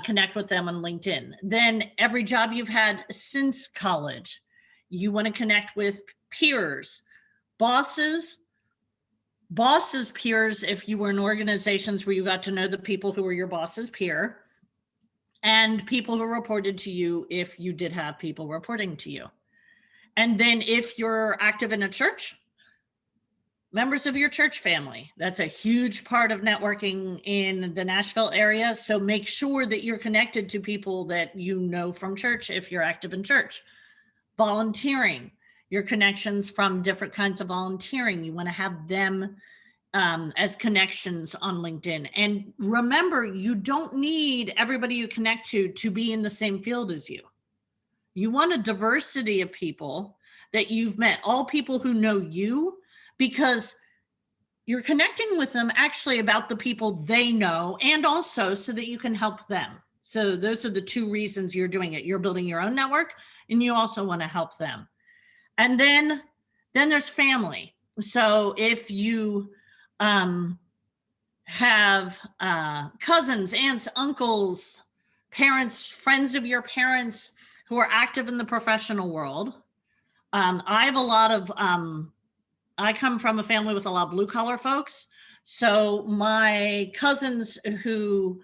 A: connect with them on LinkedIn. Then every job you've had since college, you want to connect with peers, bosses, peers, if you were in organizations where you got to know the people who were your boss's peer, and people who reported to you if you did have people reporting to you. And then if you're active in a church, members of your church family. That's a huge part of networking in the Nashville area. So make sure that you're connected to people that you know from church if you're active in church. Volunteering, your connections from different kinds of volunteering. You want to have them as connections on LinkedIn. And remember, you don't need everybody you connect to be in the same field as you. You want a diversity of people that you've met, all people who know you, because you're connecting with them actually about the people they know, and also so that you can help them. So those are the two reasons you're doing it. You're building your own network and you also want to help them. And then there's family. So if you have cousins, aunts, uncles, parents, friends of your parents who are active in the professional world, I have a lot of I come from a family with a lot of blue collar folks. So my cousins who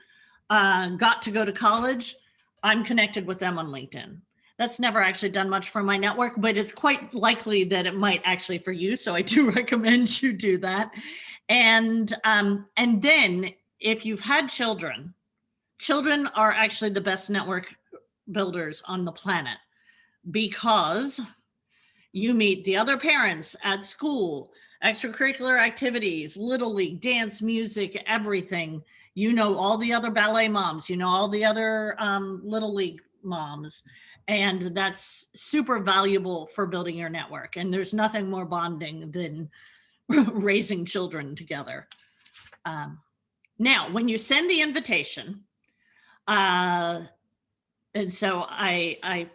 A: got to go to college, I'm connected with them on LinkedIn. That's never actually done much for my network, but it's quite likely that it might actually for you. So I do recommend you do that. And then if you've had children are actually the best network builders on the planet, because you meet the other parents at school, extracurricular activities, little league, dance, music, everything. You know all the other ballet moms, you know all the other little league moms. And that's super valuable for building your network. And there's nothing more bonding than raising children together. Now, when you send the invitation, and so I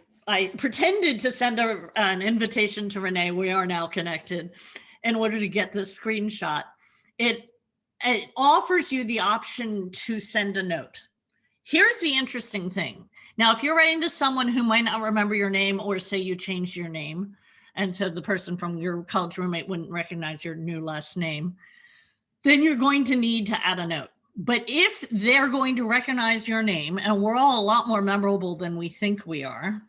A: pretended to send an invitation to Renee. We are now connected in order to get this screenshot. It offers you the option to send a note. Here's the interesting thing. Now, if you're writing to someone who might not remember your name, or say you changed your name, and so the person from your college roommate wouldn't recognize your new last name, then you're going to need to add a note. But if they're going to recognize your name, and we're all a lot more memorable than we think we are,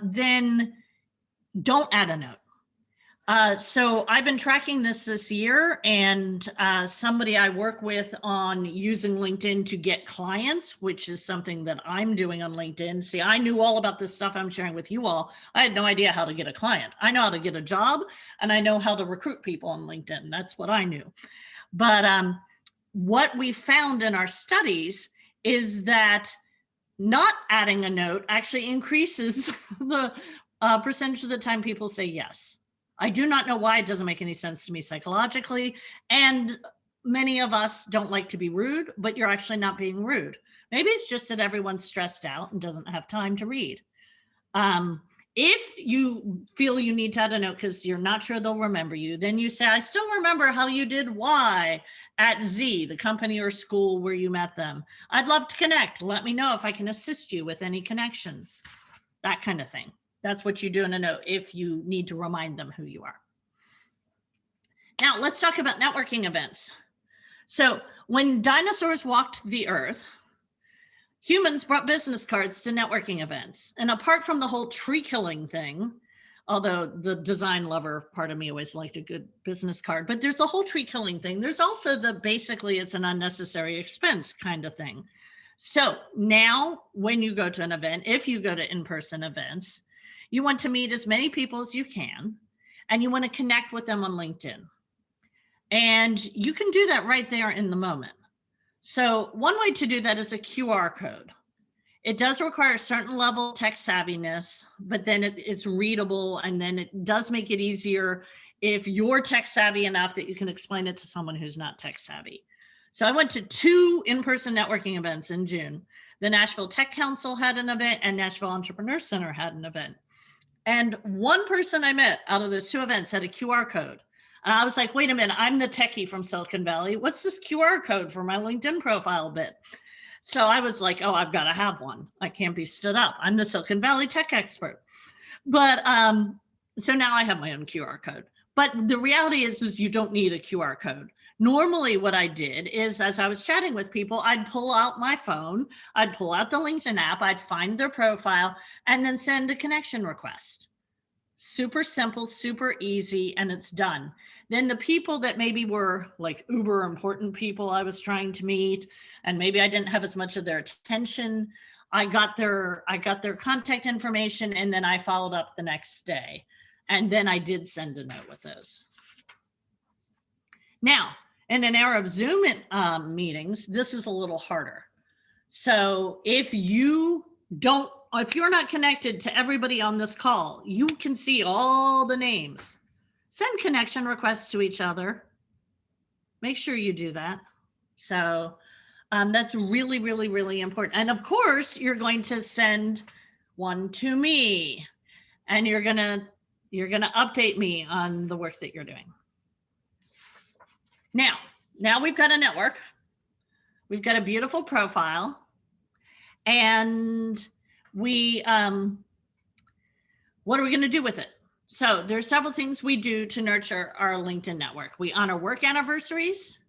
A: then don't add a note. So I've been tracking this year, and somebody I work with on using LinkedIn to get clients, which is something that I'm doing on LinkedIn. See, I knew all about this stuff I'm sharing with you all. I had no idea how to get a client. I know how to get a job, and I know how to recruit people on LinkedIn. That's what I knew. But what we found in our studies is that not adding a note actually increases the percentage of the time people say yes. I do not know why. It doesn't make any sense to me psychologically. And many of us don't like to be rude, but you're actually not being rude. Maybe it's just that everyone's stressed out and doesn't have time to read. If you feel you need to add a note because you're not sure they'll remember you, then you say, I still remember how you did Y at Z, the company or school where you met them. I'd love to connect. Let me know if I can assist you with any connections, that kind of thing. That's what you do in a note if you need to remind them who you are. Now, let's talk about networking events. So when dinosaurs walked the earth, humans brought business cards to networking events. And apart from the whole tree killing thing, although the design lover part of me always liked a good business card, but there's the whole tree killing thing. There's also the basically it's an unnecessary expense kind of thing. So now when you go to an event, if you go to in-person events, you want to meet as many people as you can, and you want to connect with them on LinkedIn. And you can do that right there in the moment. So one way to do that is a QR code. It does require a certain level of tech savviness, but then it's readable, and then it does make it easier if you're tech savvy enough that you can explain it to someone who's not tech savvy. So I went to 2 in-person networking events in June. The Nashville Tech Council had an event, and Nashville Entrepreneur Center had an event. And one person I met out of those 2 events had a QR code. And I was like, wait a minute, I'm the techie from Silicon Valley. What's this QR code for my LinkedIn profile bit? So I was like, oh, I've got to have one. I can't be stood up. I'm the Silicon Valley tech expert. But so now I have my own QR code. But the reality is you don't need a QR code. Normally what I did is, as I was chatting with people, I'd pull out my phone, I'd pull out the LinkedIn app, I'd find their profile, and then send a connection request. Super simple, super easy, and it's done. Then the people that maybe were like uber important people I was trying to meet, and maybe I didn't have as much of their attention, I got their contact information, and then I followed up the next day. And then I did send a note with those. Now, in an era of Zoom meetings, this is a little harder. So if you're not connected to everybody on this call, you can see all the names. Send connection requests to each other. Make sure you do that. So that's really, really, really important. And of course, you're going to send one to me, and you're gonna update me on the work that you're doing. Now we've got a network. We've got a beautiful profile, and what are we going to do with it? So there's several things we do to nurture our LinkedIn network. We honor work anniversaries.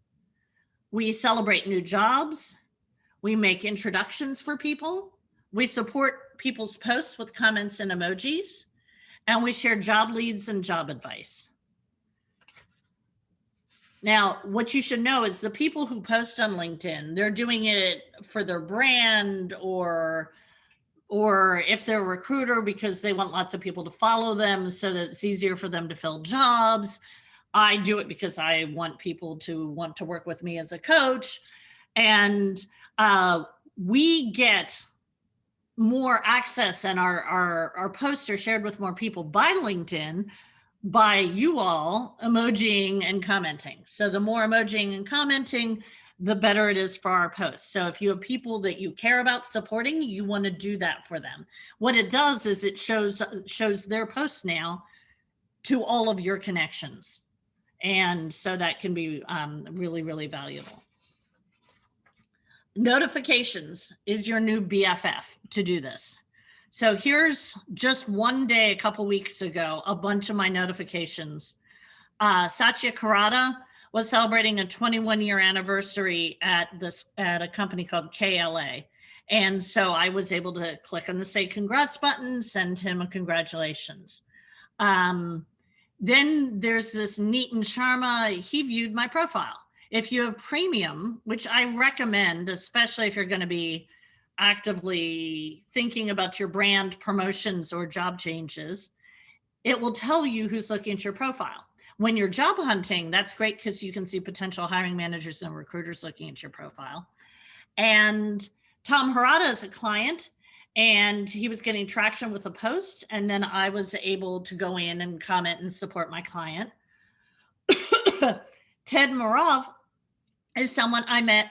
A: We celebrate new jobs. We make introductions for people. We support people's posts with comments and emojis. And we share job leads and job advice. Now, what you should know is the people who post on LinkedIn, they're doing it for their brand, or if they're a recruiter because they want lots of people to follow them so that it's easier for them to fill jobs. I do it because I want people to want to work with me as a coach. And we get more access, and our posts are shared with more people by LinkedIn by you all emojiing and commenting. So the more emojiing and commenting, the better it is for our posts. So if you have people that you care about supporting, you want to do that for them. What it does is it shows their posts now to all of your connections. And so that can be really, really valuable. Notifications is your new BFF to do this. So here's just one day, a couple weeks ago, a bunch of my notifications. Satya Karada was celebrating a 21-year anniversary at a company called KLA. And so I was able to click on the say congrats button, send him a congratulations. Then there's this Nitin Sharma, he viewed my profile. If you have premium, which I recommend, especially if you're going to be actively thinking about your brand promotions or job changes, it will tell you who's looking at your profile. When you're job hunting, that's great because you can see potential hiring managers and recruiters looking at your profile. And Tom Harada is a client, and he was getting traction with a post. And then I was able to go in and comment and support my client. Ted Morov is someone I met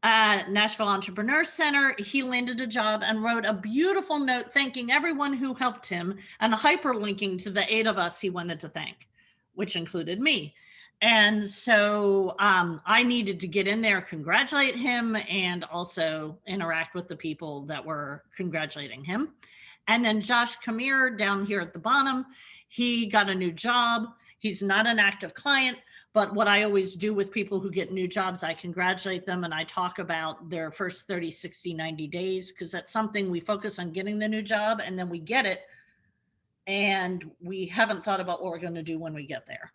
A: at Nashville Entrepreneur Center. He landed a job and wrote a beautiful note thanking everyone who helped him and hyperlinking to the 8 of us he wanted to thank, which included me. And so I needed to get in there, congratulate him, and also interact with the people that were congratulating him. And then Josh Kamir down here at the bottom, he got a new job. He's not an active client, but what I always do with people who get new jobs, I congratulate them and I talk about their first 30, 60, 90 days, because that's something we focus on getting the new job and then we get it and we haven't thought about what we're going to do when we get there.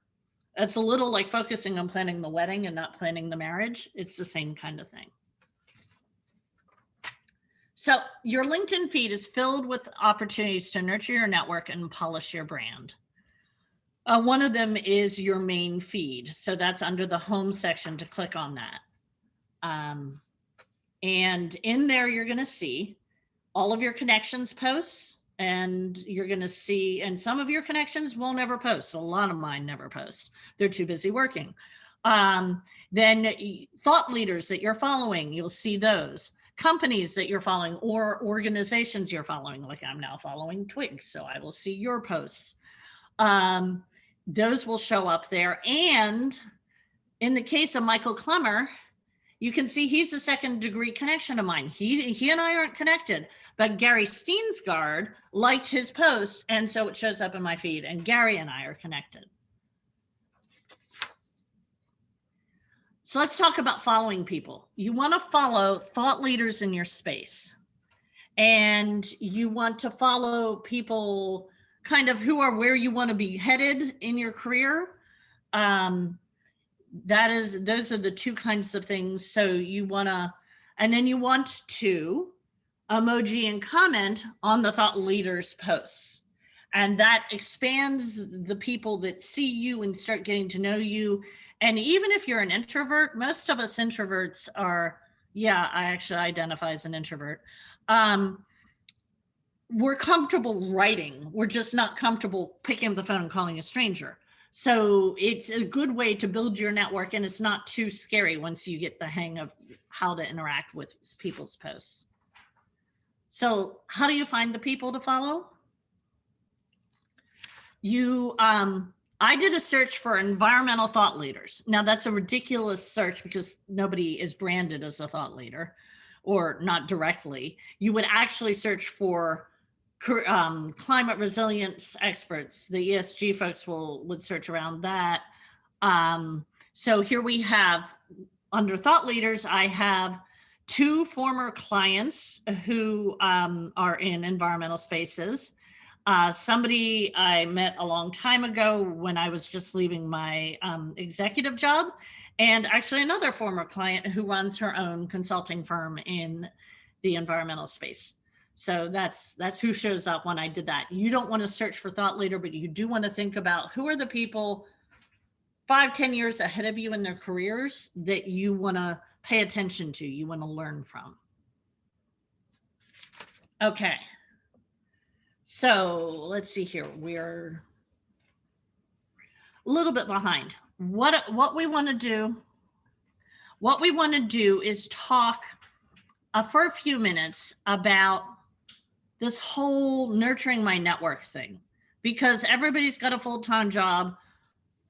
A: It's a little like focusing on planning the wedding and not planning the marriage. It's the same kind of thing. So your LinkedIn feed is filled with opportunities to nurture your network and polish your brand. One of them is your main feed. So that's under the home section to click on that. And in there, you're going to see all of your connections posts, and you're going to see, and some of your connections will never post. A lot of mine never post. They're too busy working. Then thought leaders that you're following, you'll see those. Companies that you're following or organizations you're following, like I'm now following Twig, so I will see your posts. Those will show up there. And in the case of Michael Clemmer, you can see he's a second degree connection of mine. He and I aren't connected, but Gary Steensgaard liked his post, and so it shows up in my feed, and Gary and I are connected. So let's talk about following people. You want to follow thought leaders in your space, and you want to follow people kind of who are where you want to be headed in your career. Those are the two kinds of things. So you want to, and then you want to emoji and comment on the thought leaders posts. And that expands the people that see you and start getting to know you. And even if you're an introvert, most of us introverts are, yeah, I actually identify as an introvert. We're comfortable writing. We're just not comfortable picking up the phone and calling a stranger. So it's a good way to build your network, and it's not too scary once you get the hang of how to interact with people's posts. So how do you find the people to follow? I did a search for environmental thought leaders. Now that's a ridiculous search because nobody is branded as a thought leader, or not directly. You would actually search for climate resilience experts. The ESG folks would search around that. So here we have, under thought leaders, I have 2 former clients who are in environmental spaces. Somebody I met a long time ago when I was just leaving my executive job, and actually another former client who runs her own consulting firm in the environmental space. So that's who shows up when I did that. You don't want to search for thought leader, but you do want to think about who are the people 5-10 years ahead of you in their careers that you want to pay attention to, you want to learn from. Okay. So let's see here. little bit behind. What we want to do, is talk for a few minutes about this whole nurturing my network thing, because everybody's got a full-time job,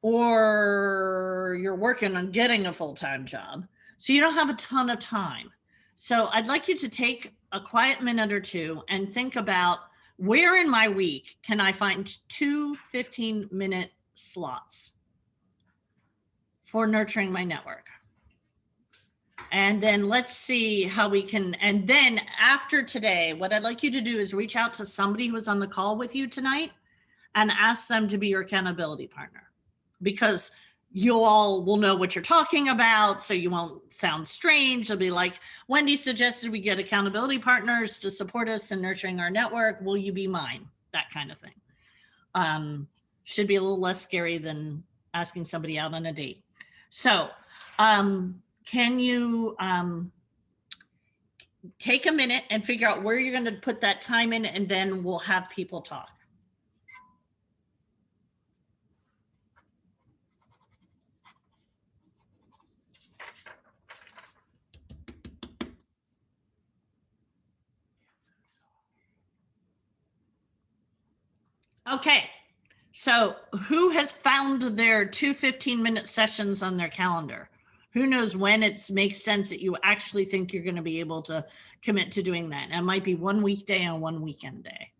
A: or you're working on getting a full-time job, so you don't have a ton of time. So I'd like you to take a quiet minute or two and think about, where in my week can I find 2 15-minute slots for nurturing my network? And then let's see how we can, and then after today, what I'd like you to do is reach out to somebody who was on the call with you tonight and ask them to be your accountability partner, because you all will know what you're talking about, so you won't sound strange. It'll be like, Wendy suggested we get accountability partners to support us in nurturing our network. Will you be mine? That kind of thing. Should be a little less scary than asking somebody out on a date. So can you take a minute and figure out where you're going to put that time in, and then we'll have people talk. Okay, so who has found their 2 15-minute sessions on their calendar? Who knows when it makes sense that you actually think you're going to be able to commit to doing that? And it might be one weekday and one weekend day.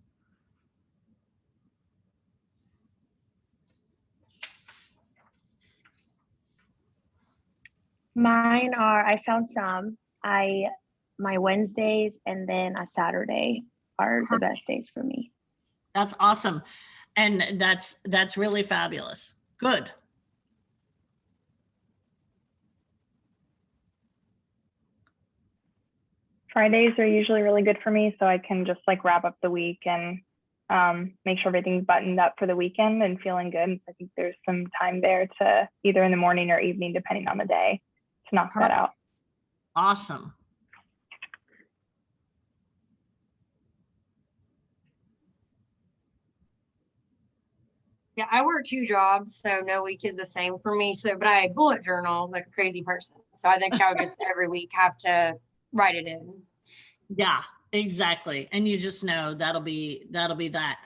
C: Mine are, I found some. My Wednesdays and then a Saturday are the best days for me.
A: That's awesome. And that's really fabulous. Good.
D: Fridays are usually really good for me, so I can just like wrap up the week and make sure everything's buttoned up for the weekend and feeling good. I think there's some time there to either in the morning or evening, depending on the day, to knock that out.
A: Awesome.
F: Yeah, I work 2 jobs, so no week is the same for me. So, but I bullet journal like a crazy person. So I think I would just every week have to write it in.
A: Yeah, exactly. And you just know that'll be that.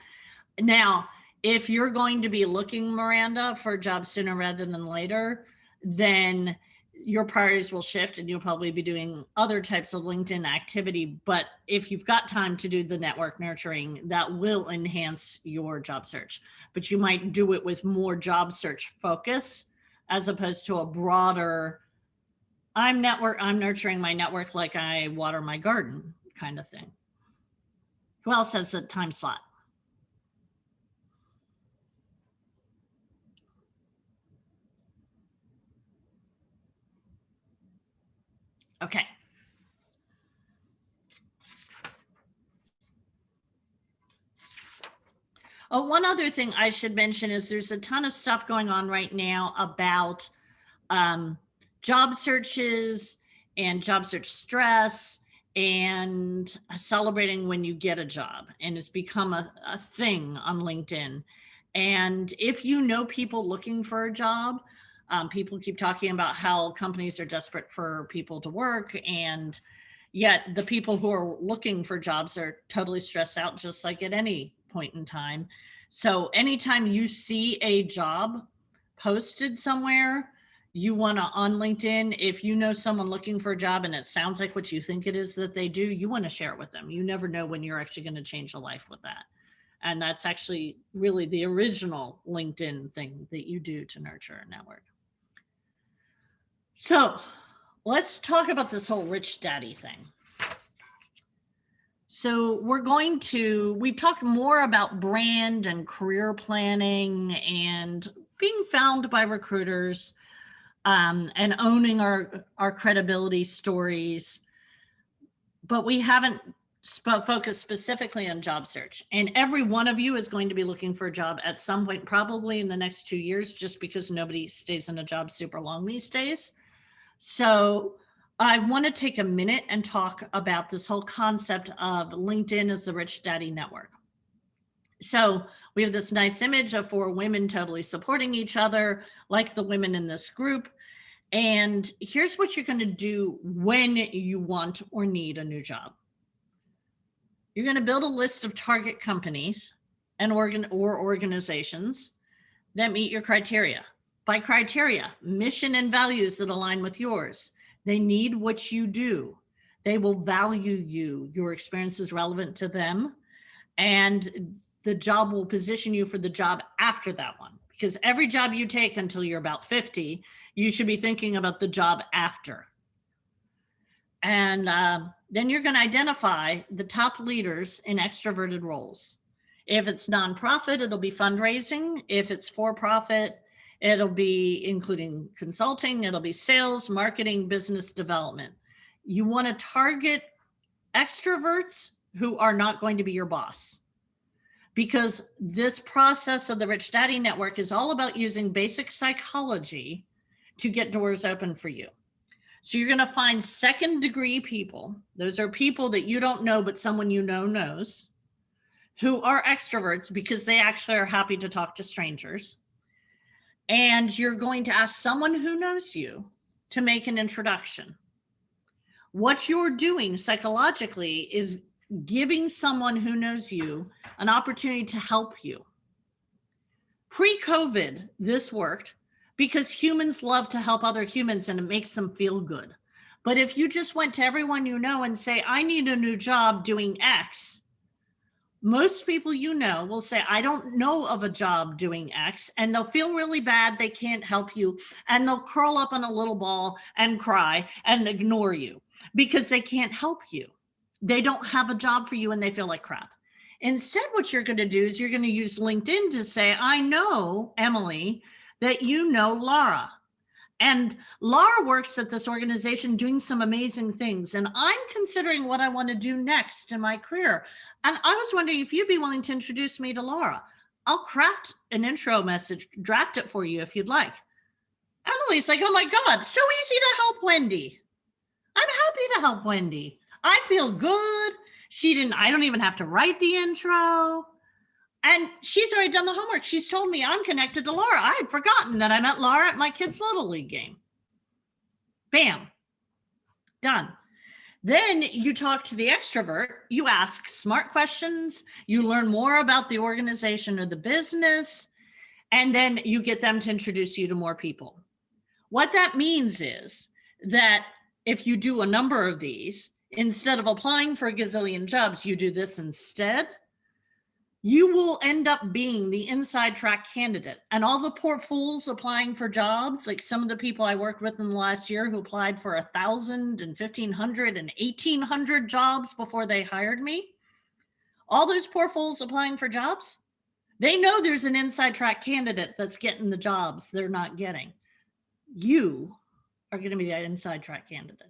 A: Now, if you're going to be looking, Miranda, for a job sooner rather than later, then your priorities will shift and you'll probably be doing other types of LinkedIn activity. But if you've got time to do the network nurturing, that will enhance your job search. But you might do it with more job search focus as opposed to a broader, I'm nurturing my network like I water my garden kind of thing. Who else has a time slot? Okay. Oh, one other thing I should mention is there's a ton of stuff going on right now about job searches and job search stress and celebrating when you get a job. And it's become a thing on LinkedIn. And if you know people looking for a job, people keep talking about how companies are desperate for people to work, and yet the people who are looking for jobs are totally stressed out, just like at any point in time. So anytime you see a job posted somewhere, you want to, on LinkedIn, if you know someone looking for a job and it sounds like what you think it is that they do, you want to share it with them. You never know when you're actually going to change a life with that. And that's actually really the original LinkedIn thing that you do to nurture a network. So let's talk about this whole rich daddy thing. So we've talked more about brand and career planning and being found by recruiters, and owning our credibility stories, but we haven't focused specifically on job search. And every one of you is going to be looking for a job at some point, probably in the next 2 years, just because nobody stays in a job super long these days. So I want to take a minute and talk about this whole concept of LinkedIn as the rich daddy network. So we have this nice image of 4 women totally supporting each other, like the women in this group. And here's what you're going to do when you want or need a new job. You're going to build a list of target companies and organizations that meet your criteria. By criteria, mission and values that align with yours. They need what you do. They will value you. Your experience is relevant to them. And the job will position you for the job after that one. Because every job you take until you're about 50, you should be thinking about the job after. And then you're going to identify the top leaders in extroverted roles. If it's nonprofit, it'll be fundraising. If it's for-profit, it'll be including consulting. It'll be sales, marketing, business development. You want to target extroverts who are not going to be your boss. Because this process of the Rich Daddy Network is all about using basic psychology to get doors open for you. So you're going to find second degree people. Those are people that you don't know, but someone you know knows, who are extroverts because they actually are happy to talk to strangers. And you're going to ask someone who knows you to make an introduction. What you're doing psychologically is giving someone who knows you an opportunity to help you. Pre-COVID, this worked because humans love to help other humans and it makes them feel good. But if you just went to everyone you know and say, I need a new job doing X, most people you know will say, I don't know of a job doing X, and they'll feel really bad. They can't help you. And they'll curl up in a little ball and cry and ignore you because they can't help you. They don't have a job for you and they feel like crap. Instead, what you're going to do is you're going to use LinkedIn to say, I know, Emily, that you know Laura. And Laura works at this organization doing some amazing things. And I'm considering what I want to do next in my career. And I was wondering if you'd be willing to introduce me to Laura. I'll craft an intro message, draft it for you if you'd like. Emily's like, oh my God, so easy to help Wendy. I'm happy to help Wendy. I feel good. I don't even have to write the intro. And she's already done the homework. She's told me I'm connected to Laura. I had forgotten that I met Laura at my kid's Little League game. Bam, done. Then you talk to the extrovert, you ask smart questions, you learn more about the organization or the business, and then you get them to introduce you to more people. What that means is that if you do a number of these, instead of applying for a gazillion jobs, you do this instead, you will end up being the inside track candidate. And all the poor fools applying for jobs, like some of the people I worked with in the last year who applied for 1,000 and 1,500 and 1,800 jobs before they hired me, all those poor fools applying for jobs, they know there's an inside track candidate that's getting the jobs they're not getting. You are going to be that inside track candidate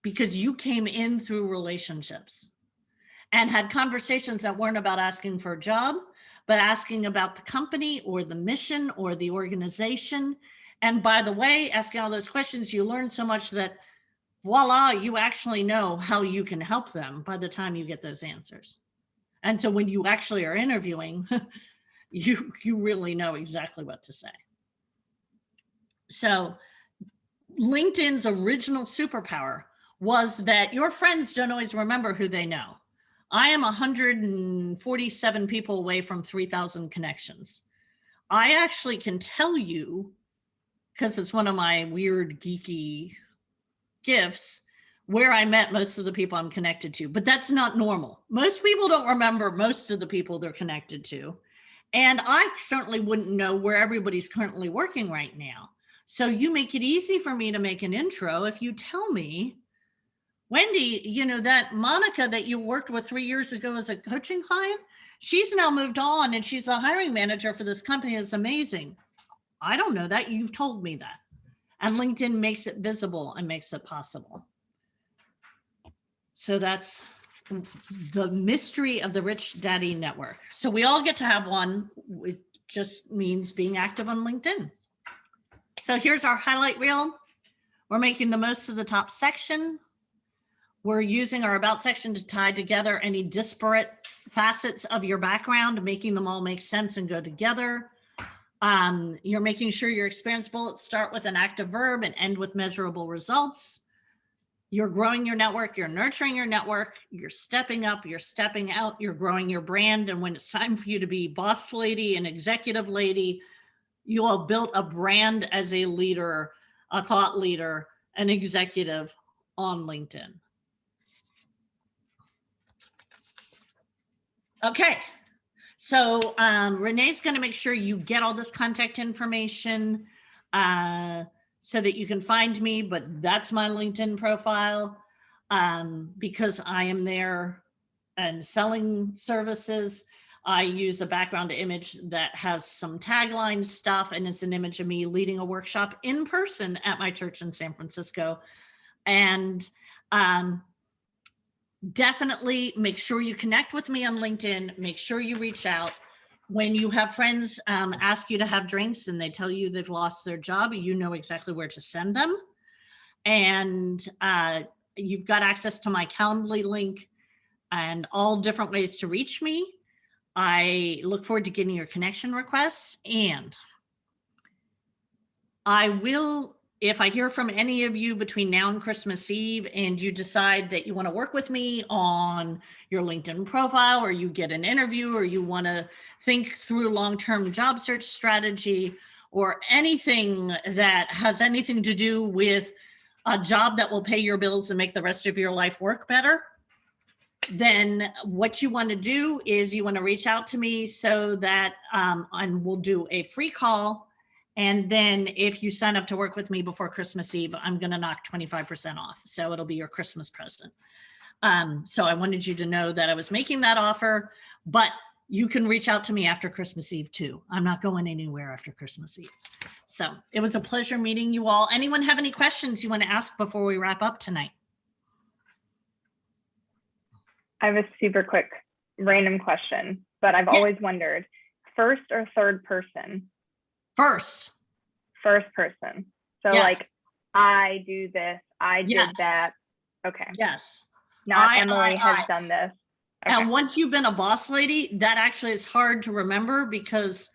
A: because you came in through relationships and had conversations that weren't about asking for a job, but asking about the company or the mission or the organization. And by the way, asking all those questions, you learn so much that voila, you actually know how you can help them by the time you get those answers. And so when you actually are interviewing, you really know exactly what to say. So LinkedIn's original superpower was that your friends don't always remember who they know. I am 147 people away from 3,000 connections. I actually can tell you, because it's one of my weird geeky gifts, where I met most of the people I'm connected to, but that's not normal. Most people don't remember most of the people they're connected to. And I certainly wouldn't know where everybody's currently working right now. So you make it easy for me to make an intro if you tell me, Wendy, you know, that Monica that you worked with 3 years ago as a coaching client, she's now moved on and she's a hiring manager for this company. It's amazing. I don't know that. You've told me that. And LinkedIn makes it visible and makes it possible. So that's the mystery of the Rich Daddy Network. So we all get to have one. It just means being active on LinkedIn. So here's our highlight reel. We're making the most of the top section. We're using our about section to tie together any disparate facets of your background, making them all make sense and go together. You're making sure your experience bullets start with an active verb and end with measurable results. You're growing your network, you're nurturing your network, you're stepping up, you're stepping out, you're growing your brand. And when it's time for you to be boss lady and executive lady, you have built a brand as a leader, a thought leader, an executive on LinkedIn. Okay, so Renee's going to make sure you get all this contact information so that you can find me, but that's my LinkedIn profile because I am there and selling services. I use a background image that has some tagline stuff, and it's an image of me leading a workshop in person at my church in San Francisco. And definitely make sure you connect with me on LinkedIn. Make sure you reach out. When you have friends ask you to have drinks and they tell you they've lost their job, you know exactly where to send them. And you've got access to my Calendly link and all different ways to reach me. I look forward to getting your connection requests. And I will, if I hear from any of you between now and Christmas Eve and you decide that you want to work with me on your LinkedIn profile, or you get an interview, or you want to think through long-term job search strategy, or anything that has anything to do with a job that will pay your bills and make the rest of your life work better, then what you want to do is you want to reach out to me so that and we'll do a free call. And then if you sign up to work with me before Christmas Eve, I'm going to knock 25% off. So it'll be your Christmas present. So I wanted you to know that I was making that offer, but you can reach out to me after Christmas Eve too. I'm not going anywhere after Christmas Eve. So it was a pleasure meeting you all. Anyone have any questions you want to ask before we wrap up tonight?
D: I have a super quick random question, but I've always wondered, first or third person?
A: First
D: person. So
A: yes.
D: Like, I do this, I did
A: yes.
D: that. Okay.
A: Yes.
D: Not Emily has done this. Okay.
A: And once you've been a boss lady, that actually is hard to remember because,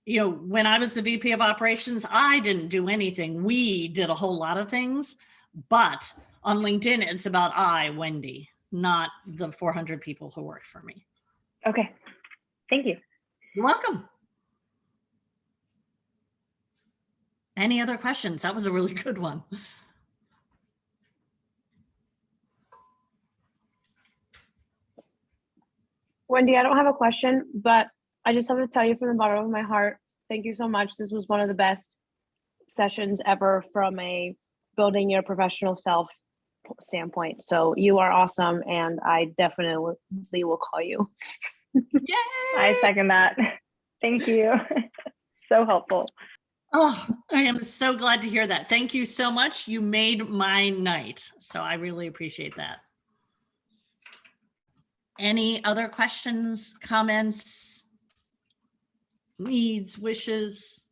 A: you know, when I was the VP of operations, I didn't do anything. We did a whole lot of things, but on LinkedIn, it's about I, Wendy, not the 400 people who worked for me.
D: Okay. Thank you.
A: You're welcome. Any other questions? That was a really good one.
C: Wendy, I don't have a question, but I just have to tell you from the bottom of my heart, thank you so much. This was one of the best sessions ever from a building your professional self standpoint. So you are awesome, and I definitely will call you.
A: Yay!
D: I second that. Thank you. So helpful.
A: Oh, I am so glad to hear that. Thank you so much. You made my night. So I really appreciate that. Any other questions, comments, needs, wishes?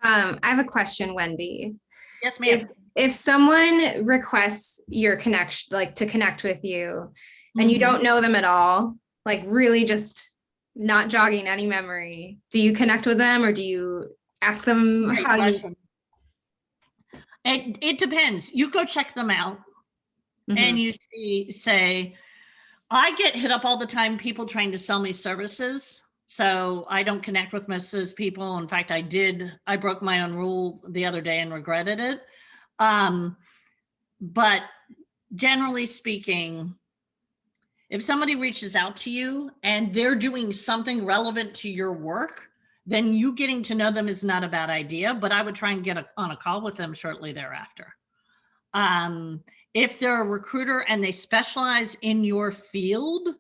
B: I have a question, Wendy.
A: Yes, ma'am.
B: If someone requests your connection, like to connect with you, and you don't know them at all, like really just not jogging any memory, do you connect with them, or do you ask them how you?
A: It depends. You go check them out and you say, I get hit up all the time, people trying to sell me services. So I don't connect with most of those people. In fact, I broke my own rule the other day and regretted it. But generally speaking, if somebody reaches out to you and they're doing something relevant to your work, then you getting to know them is not a bad idea, but I would try and get on a call with them shortly thereafter. If they're a recruiter and they specialize in your field,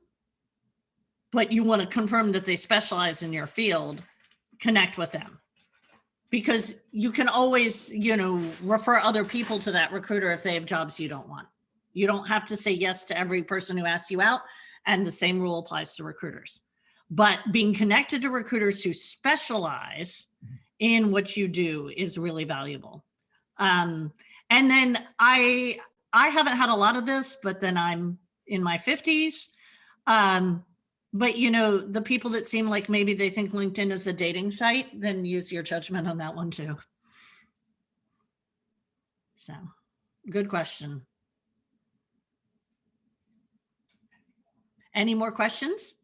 A: but you want to confirm that they specialize in your field, connect with them. Because you can always, refer other people to that recruiter if they have jobs you don't want. You don't have to say yes to every person who asks you out, and the same rule applies to recruiters. But being connected to recruiters who specialize in what you do is really valuable. And then I I haven't had a lot of this, but then I'm in my 50s. But you know, the people that seem like maybe they think LinkedIn is a dating site, then use your judgment on that one too. So, good question. Any more questions?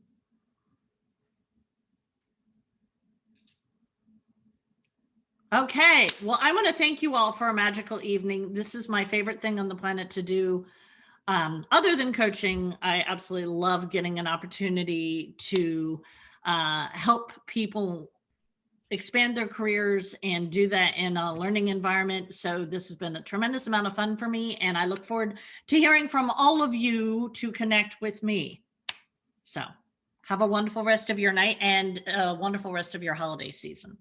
A: Okay, well, I want to thank you all for a magical evening. This is my favorite thing on the planet to do. Other than coaching, I absolutely love getting an opportunity to help people expand their careers and do that in a learning environment. So this has been a tremendous amount of fun for me, and I look forward to hearing from all of you to connect with me. So have a wonderful rest of your night and a wonderful rest of your holiday season.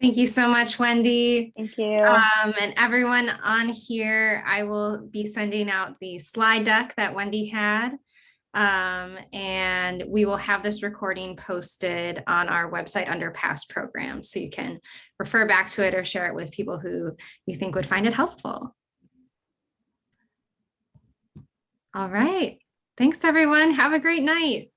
B: Thank you so much, Wendy.
C: Thank you.
B: And everyone on here, I will be sending out the slide deck that Wendy had. And we will have this recording posted on our website under past programs. So you can refer back to it or share it with people who you think would find it helpful. All right. Thanks, everyone. Have a great night.